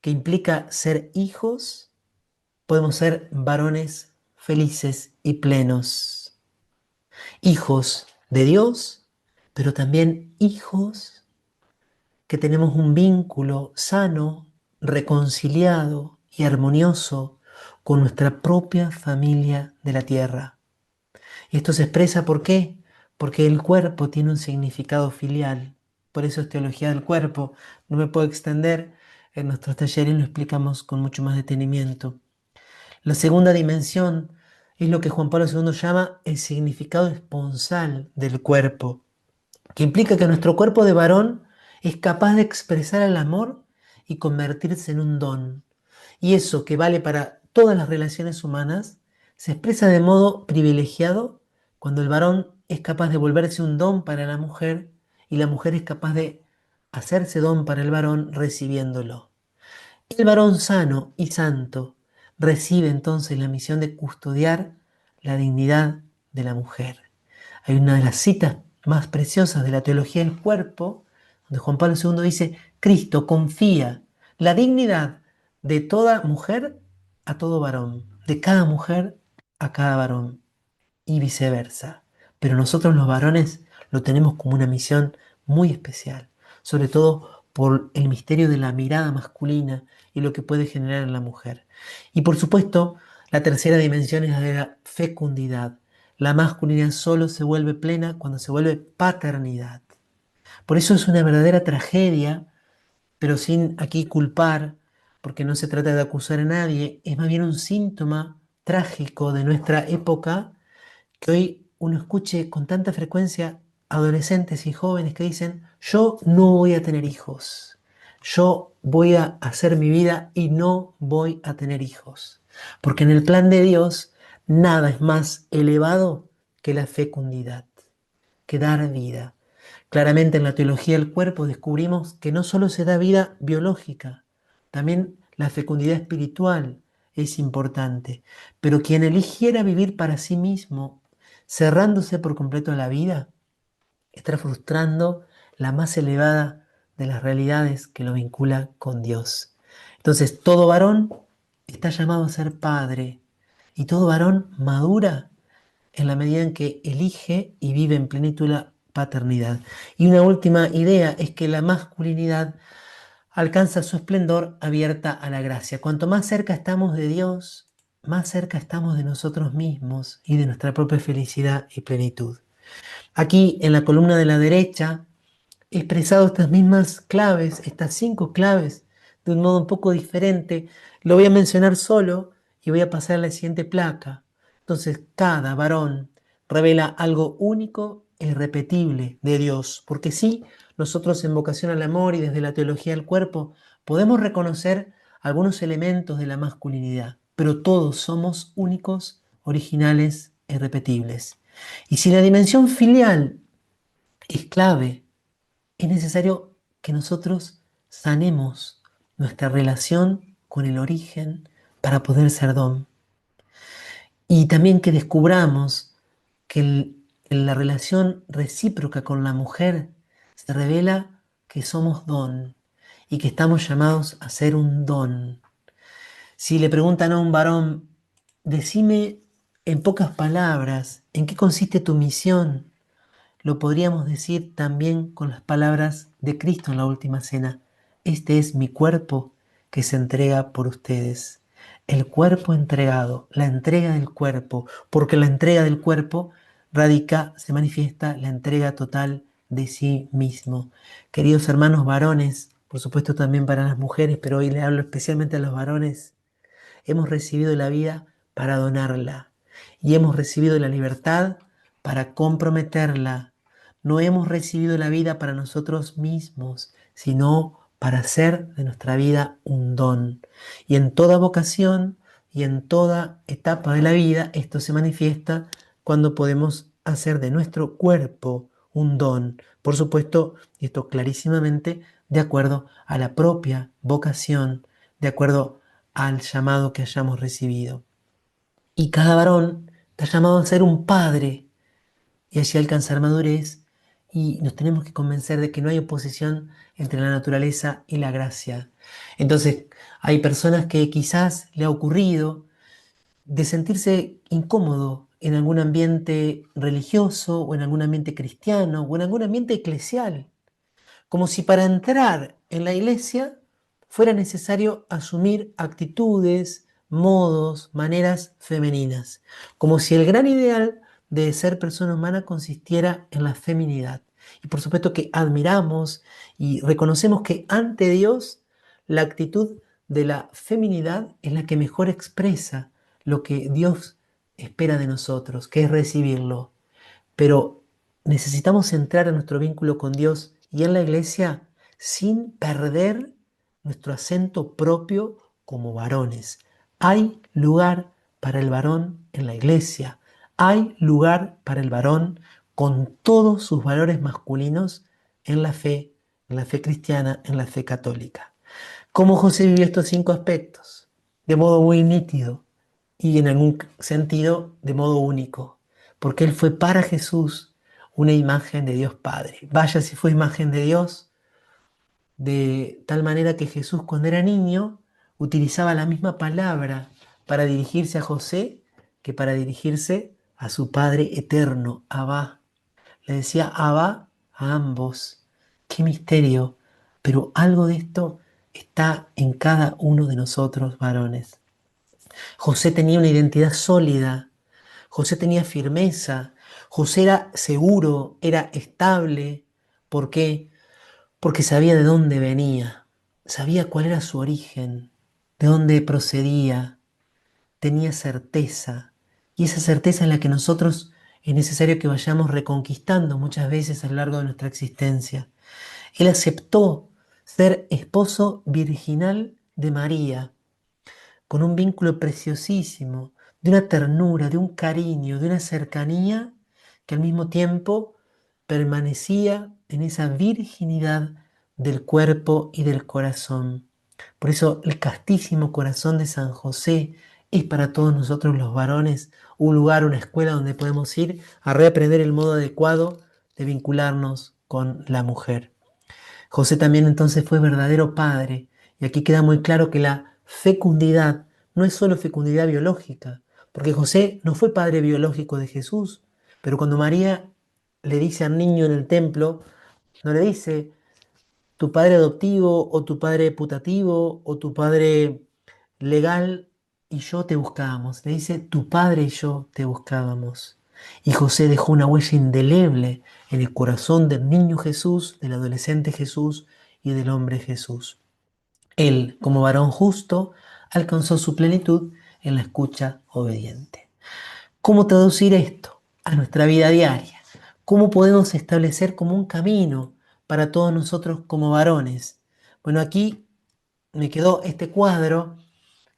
que implica ser hijos, podemos ser varones felices y plenos. Hijos de Dios, pero también hijos que tenemos un vínculo sano, reconciliado y armonioso con nuestra propia familia de la tierra. Y esto se expresa ¿por qué? Porque el cuerpo tiene un significado filial. Por eso es teología del cuerpo. No me puedo extender. En nuestros talleres lo explicamos con mucho más detenimiento. La segunda dimensión es lo que Juan Pablo II llama el significado esponsal del cuerpo, que implica que nuestro cuerpo de varón es capaz de expresar el amor y convertirse en un don. Y eso que vale para todas las relaciones humanas, se expresa de modo privilegiado cuando el varón es capaz de volverse un don para la mujer y la mujer es capaz de hacerse don para el varón recibiéndolo. El varón sano y santo recibe entonces la misión de custodiar la dignidad de la mujer. Hay una de las citas más preciosas de la teología del cuerpo, donde Juan Pablo II dice, Cristo confía la dignidad de toda mujer a todo varón, de cada mujer a cada varón, y viceversa. Pero nosotros los varones lo tenemos como una misión muy especial, sobre todo por el misterio de la mirada masculina y lo que puede generar en la mujer. Y por supuesto, la tercera dimensión es la de la fecundidad. La masculinidad solo se vuelve plena cuando se vuelve paternidad. Por eso es una verdadera tragedia, pero sin aquí culpar, porque no se trata de acusar a nadie, es más bien un síntoma trágico de nuestra época que hoy uno escuche con tanta frecuencia adolescentes y jóvenes que dicen, yo no voy a tener hijos, yo voy a hacer mi vida y no voy a tener hijos. Porque en el plan de Dios nada es más elevado que la fecundidad, que dar vida. Claramente en la teología del cuerpo descubrimos que no solo se da vida biológica, también la fecundidad espiritual es importante. Pero quien eligiera vivir para sí mismo, cerrándose por completo a la vida, está frustrando la más elevada de las realidades que lo vincula con Dios. Entonces, todo varón está llamado a ser padre y todo varón madura en la medida en que elige y vive en plenitud la paternidad. Y una última idea es que la masculinidad alcanza su esplendor abierta a la gracia. Cuanto más cerca estamos de Dios, más cerca estamos de nosotros mismos y de nuestra propia felicidad y plenitud. Aquí en la columna de la derecha he expresado estas mismas claves, estas 5 claves, de un modo un poco diferente. Lo voy a mencionar solo y voy a pasar a la siguiente placa. Entonces, cada varón revela algo único e irrepetible de Dios, porque sí, nosotros en Vocación al Amor y desde la teología del cuerpo podemos reconocer algunos elementos de la masculinidad, pero todos somos únicos, originales e irrepetibles. Y si la dimensión filial es clave, es necesario que nosotros sanemos nuestra relación con el origen para poder ser don. Y también que descubramos que en la relación recíproca con la mujer se revela que somos don y que estamos llamados a ser un don. Si le preguntan a un varón, decime en pocas palabras, ¿en qué consiste tu misión? Lo podríamos decir también con las palabras de Cristo en la última cena. Este es mi cuerpo que se entrega por ustedes. El cuerpo entregado, la entrega del cuerpo, porque la entrega del cuerpo radica, se manifiesta la entrega total de sí mismo. Queridos hermanos varones, por supuesto también para las mujeres, pero hoy le hablo especialmente a los varones, hemos recibido la vida para donarla y hemos recibido la libertad para comprometerla. No hemos recibido la vida para nosotros mismos, sino para hacer de nuestra vida un don. Y en toda vocación y en toda etapa de la vida esto se manifiesta cuando podemos hacer de nuestro cuerpo un don. Por supuesto, y esto clarísimamente, de acuerdo a la propia vocación, de acuerdo al llamado que hayamos recibido. Y cada varón está llamado a ser un padre y así alcanzar madurez, y nos tenemos que convencer de que no hay oposición entre la naturaleza y la gracia. Entonces, hay personas que quizás le ha ocurrido de sentirse incómodo en algún ambiente religioso o en algún ambiente cristiano o en algún ambiente eclesial, como si para entrar en la iglesia fuera necesario asumir actitudes, modos, maneras femeninas, como si el gran ideal de ser persona humana consistiera en la feminidad. Y por supuesto que admiramos y reconocemos que ante Dios la actitud de la feminidad es la que mejor expresa lo que Dios espera de nosotros, que es recibirlo. Pero necesitamos entrar en nuestro vínculo con Dios y en la iglesia sin perder nuestro acento propio como varones. Hay lugar para el varón en la iglesia. Hay lugar para el varón con todos sus valores masculinos en la fe cristiana, en la fe católica. ¿Cómo José vivió estos 5 aspectos? De modo muy nítido y en algún sentido de modo único, porque él fue para Jesús una imagen de Dios Padre. Vaya si fue imagen de Dios, de tal manera que Jesús cuando era niño utilizaba la misma palabra para dirigirse a José que para dirigirse a su Padre eterno, Abba. Le decía Abba a ambos. Qué misterio, pero algo de esto está en cada uno de nosotros varones. José tenía una identidad sólida, José tenía firmeza, José era seguro, era estable, ¿Por qué? Porque sabía de dónde venía, sabía cuál era su origen, de dónde procedía, tenía certeza. Y esa certeza es la que nosotros es necesario que vayamos reconquistando muchas veces a lo largo de nuestra existencia. Él aceptó ser esposo virginal de María, con un vínculo preciosísimo, de una ternura, de un cariño, de una cercanía que al mismo tiempo permanecía en esa virginidad del cuerpo y del corazón. Por eso el castísimo corazón de San José es para todos nosotros los varones un lugar, una escuela donde podemos ir a reaprender el modo adecuado de vincularnos con la mujer. José también entonces fue verdadero padre, y aquí queda muy claro que la fecundidad no es solo fecundidad biológica, porque José no fue padre biológico de Jesús, pero cuando María le dice al niño en el templo, no le dice tu padre adoptivo o tu padre putativo o tu padre legal y yo te buscábamos, le dice tu padre y yo te buscábamos. Y José dejó una huella indeleble en el corazón del niño Jesús, del adolescente Jesús y del hombre Jesús. Él, como varón justo, alcanzó su plenitud en la escucha obediente. ¿Cómo traducir esto a nuestra vida diaria? ¿Cómo podemos establecer como un camino para todos nosotros como varones? Bueno, aquí me quedó este cuadro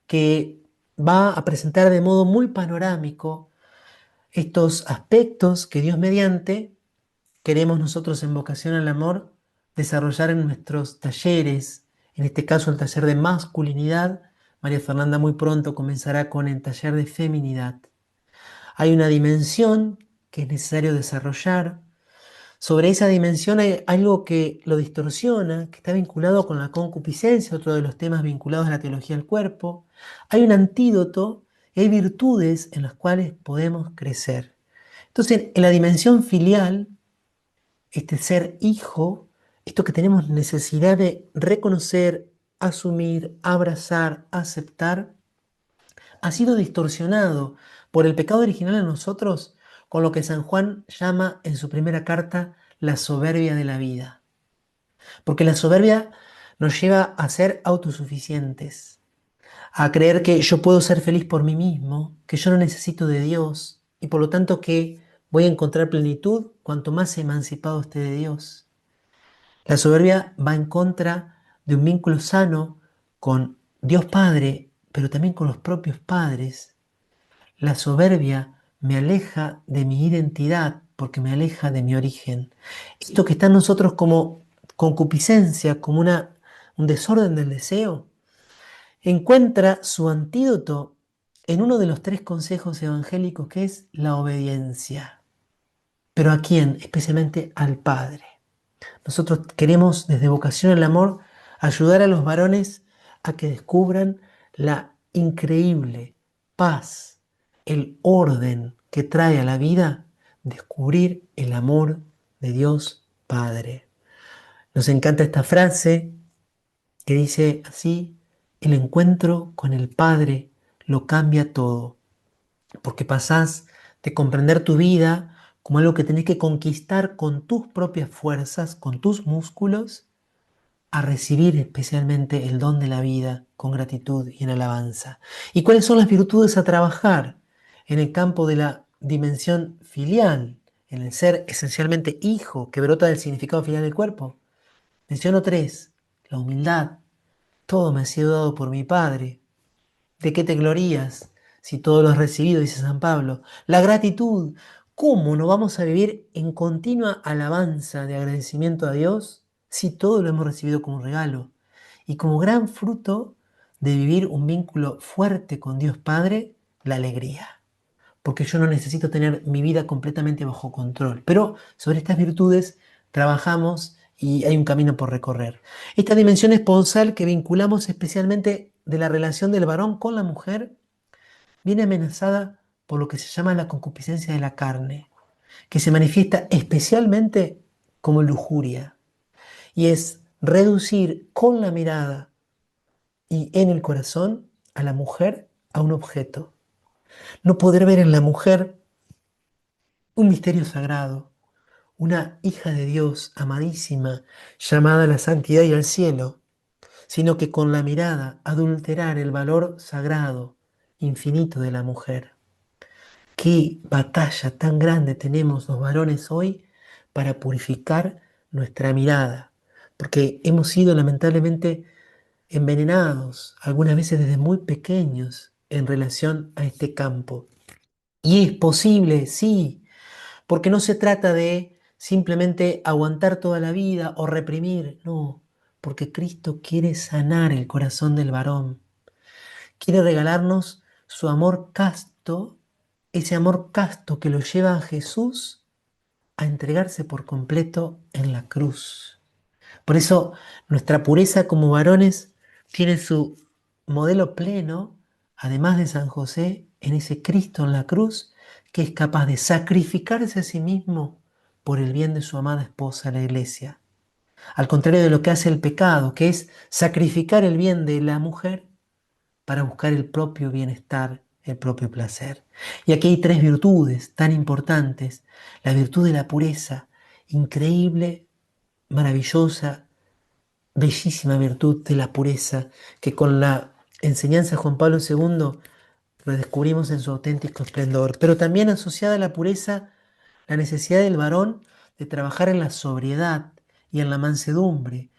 que va a presentar de modo muy panorámico estos aspectos que Dios mediante queremos nosotros en Vocación al Amor desarrollar en nuestros talleres, en este caso el taller de masculinidad. María Fernanda muy pronto comenzará con el taller de feminidad. Hay una dimensión que es necesario desarrollar. Sobre esa dimensión hay algo que lo distorsiona, que está vinculado con la concupiscencia, otro de los temas vinculados a la teología del cuerpo. Hay un antídoto y hay virtudes en las cuales podemos crecer. Entonces, en la dimensión filial, este ser hijo, esto que tenemos necesidad de reconocer, asumir, abrazar, aceptar, ha sido distorsionado por el pecado original en nosotros con lo que San Juan llama en su primera carta la soberbia de la vida. Porque la soberbia nos lleva a ser autosuficientes, a creer que yo puedo ser feliz por mí mismo, que yo no necesito de Dios y por lo tanto que voy a encontrar plenitud cuanto más emancipado esté de Dios. La soberbia va en contra de un vínculo sano con Dios Padre, pero también con los propios padres. La soberbia me aleja de mi identidad porque me aleja de mi origen. Esto que está en nosotros como concupiscencia, como un desorden del deseo, encuentra su antídoto en uno de los tres consejos evangélicos que es la obediencia. ¿Pero a quién? Especialmente al Padre. Nosotros queremos desde Vocación al Amor ayudar a los varones a que descubran la increíble paz, el orden que trae a la vida descubrir el amor de Dios Padre. Nos encanta esta frase que dice así, el encuentro con el Padre lo cambia todo, porque pasás de comprender tu vida como algo que tenés que conquistar con tus propias fuerzas, con tus músculos, a recibir especialmente el don de la vida con gratitud y en alabanza. ¿Y cuáles son las virtudes a trabajar en el campo de la dimensión filial, en el ser esencialmente hijo que brota del significado filial del cuerpo? Menciono tres: la humildad, todo me ha sido dado por mi Padre. ¿De qué te glorías si todo lo has recibido? Dice San Pablo. La gratitud, ¿cómo no vamos a vivir en continua alabanza de agradecimiento a Dios si todo lo hemos recibido como regalo? Y como gran fruto de vivir un vínculo fuerte con Dios Padre, la alegría. Porque yo no necesito tener mi vida completamente bajo control. Pero sobre estas virtudes trabajamos y hay un camino por recorrer. Esta dimensión esponsal que vinculamos especialmente de la relación del varón con la mujer viene amenazada por lo que se llama la concupiscencia de la carne, que se manifiesta especialmente como lujuria, y es reducir con la mirada y en el corazón a la mujer a un objeto. No poder ver en la mujer un misterio sagrado, una hija de Dios amadísima, llamada a la santidad y al cielo, sino que con la mirada adulterar el valor sagrado, infinito de la mujer. Qué batalla tan grande tenemos los varones hoy para purificar nuestra mirada, porque hemos sido lamentablemente envenenados, algunas veces desde muy pequeños, en relación a este campo. Y es posible, sí, porque no se trata de simplemente aguantar toda la vida o reprimir, no, porque Cristo quiere sanar el corazón del varón, quiere regalarnos su amor casto, ese amor casto que lo lleva a Jesús a entregarse por completo en la cruz. Por eso nuestra pureza como varones tiene su modelo pleno, además de San José, en ese Cristo en la cruz, que es capaz de sacrificarse a sí mismo por el bien de su amada esposa, la iglesia. Al contrario de lo que hace el pecado, que es sacrificar el bien de la mujer para buscar el propio bienestar, el propio placer. Y aquí hay tres virtudes tan importantes. La virtud de la pureza, increíble, maravillosa, bellísima virtud de la pureza, que con la enseñanza de Juan Pablo II redescubrimos en su auténtico esplendor. Pero también asociada a la pureza, la necesidad del varón de trabajar en la sobriedad y en la mansedumbre.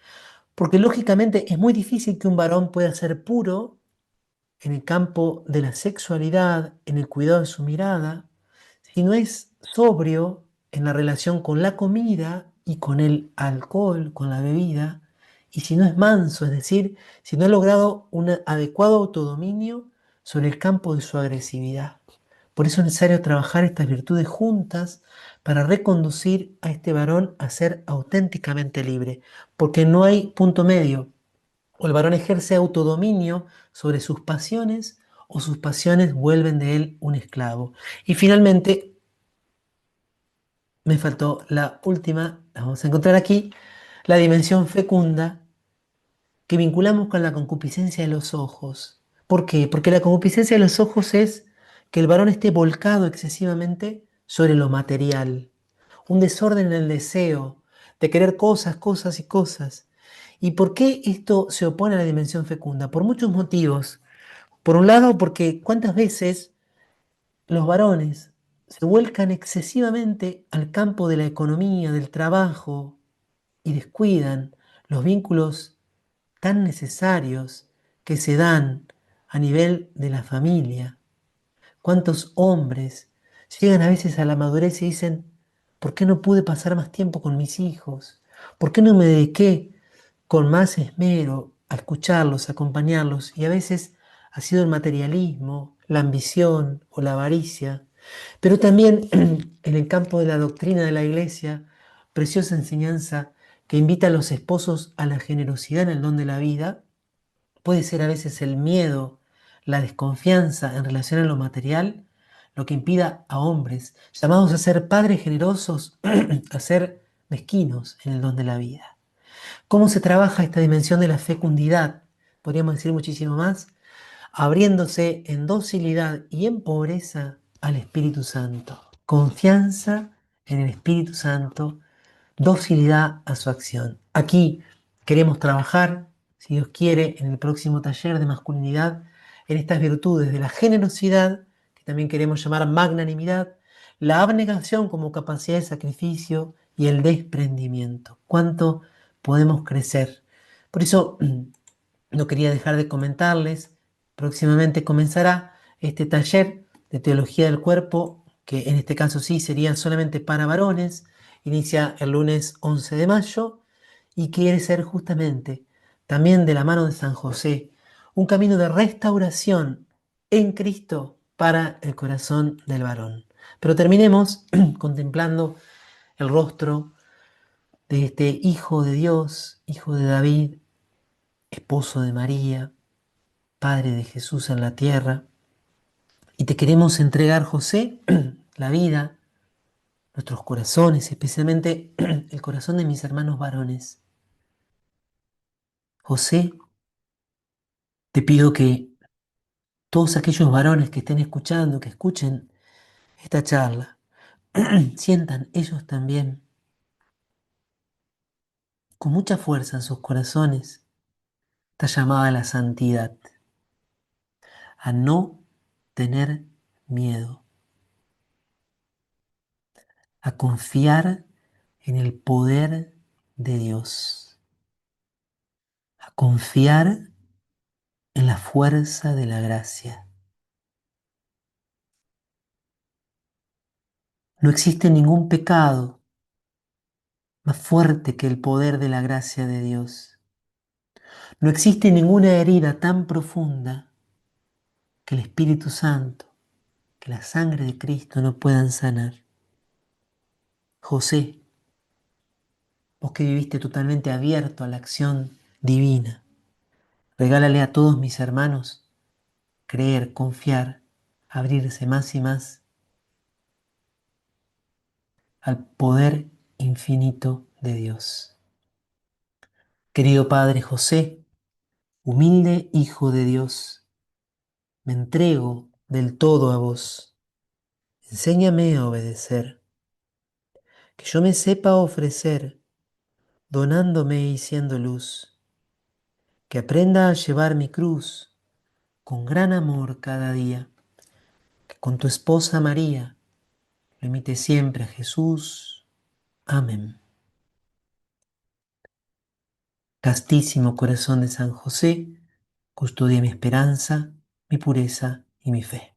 Porque lógicamente es muy difícil que un varón pueda ser puro en el campo de la sexualidad, en el cuidado de su mirada, si no es sobrio en la relación con la comida y con el alcohol, con la bebida, y si no es manso, es decir, si no ha logrado un adecuado autodominio sobre el campo de su agresividad. Por eso es necesario trabajar estas virtudes juntas para reconducir a este varón a ser auténticamente libre, porque no hay punto medio. O el varón ejerce autodominio sobre sus pasiones o sus pasiones vuelven de él un esclavo. Y finalmente, me faltó la última, la vamos a encontrar aquí, la dimensión fecunda que vinculamos con la concupiscencia de los ojos. ¿Por qué? Porque la concupiscencia de los ojos es que el varón esté volcado excesivamente sobre lo material, un desorden en el deseo de querer cosas, cosas y cosas. ¿Y por qué esto se opone a la dimensión fecunda? Por muchos motivos. Por un lado, porque cuántas veces los varones se vuelcan excesivamente al campo de la economía, del trabajo, y descuidan los vínculos tan necesarios que se dan a nivel de la familia. ¿Cuántos hombres llegan a veces a la madurez y dicen, ¿por qué no pude pasar más tiempo con mis hijos? ¿Por qué no me dediqué con más esmero a escucharlos, a acompañarlos? Y a veces ha sido el materialismo, la ambición o la avaricia, pero también en el campo de la doctrina de la iglesia, preciosa enseñanza que invita a los esposos a la generosidad en el don de la vida, puede ser a veces el miedo, la desconfianza en relación a lo material, lo que impida a hombres llamados a ser padres generosos, a ser mezquinos en el don de la vida. ¿Cómo se trabaja esta dimensión de la fecundidad? Podríamos decir muchísimo más, abriéndose en docilidad y en pobreza al Espíritu Santo. Confianza en el Espíritu Santo, docilidad a su acción. Aquí queremos trabajar, si Dios quiere, en el próximo taller de masculinidad, en estas virtudes de la generosidad, que también queremos llamar magnanimidad, la abnegación como capacidad de sacrificio y el desprendimiento. ¿Cuánto podemos crecer? Por eso no quería dejar de comentarles, próximamente comenzará este taller de teología del cuerpo, que en este caso sí sería solamente para varones, inicia el lunes 11 de mayo y quiere ser justamente también de la mano de San José, un camino de restauración en Cristo para el corazón del varón. Pero terminemos contemplando el rostro de este Hijo de Dios, Hijo de David, esposo de María, Padre de Jesús en la tierra. Y te queremos entregar, José, la vida, nuestros corazones, especialmente el corazón de mis hermanos varones. José, te pido que todos aquellos varones que estén escuchando, que escuchen esta charla, sientan ellos también con mucha fuerza en sus corazones esta llamada a la santidad, a no tener miedo, a confiar en el poder de Dios, a confiar en la fuerza de la gracia. No existe ningún pecado más fuerte que el poder de la gracia de Dios. No existe ninguna herida tan profunda que el Espíritu Santo, que la sangre de Cristo no puedan sanar. José, vos que viviste totalmente abierto a la acción divina, regálale a todos mis hermanos creer, confiar, abrirse más y más al poder infinito de Dios. Querido Padre José, humilde Hijo de Dios, me entrego del todo a vos. Enséñame a obedecer, que yo me sepa ofrecer, donándome y siendo luz, que aprenda a llevar mi cruz con gran amor cada día, que con tu esposa María lo imite siempre a Jesús. Amén. Castísimo corazón de San José, custodia mi esperanza, mi pureza y mi fe.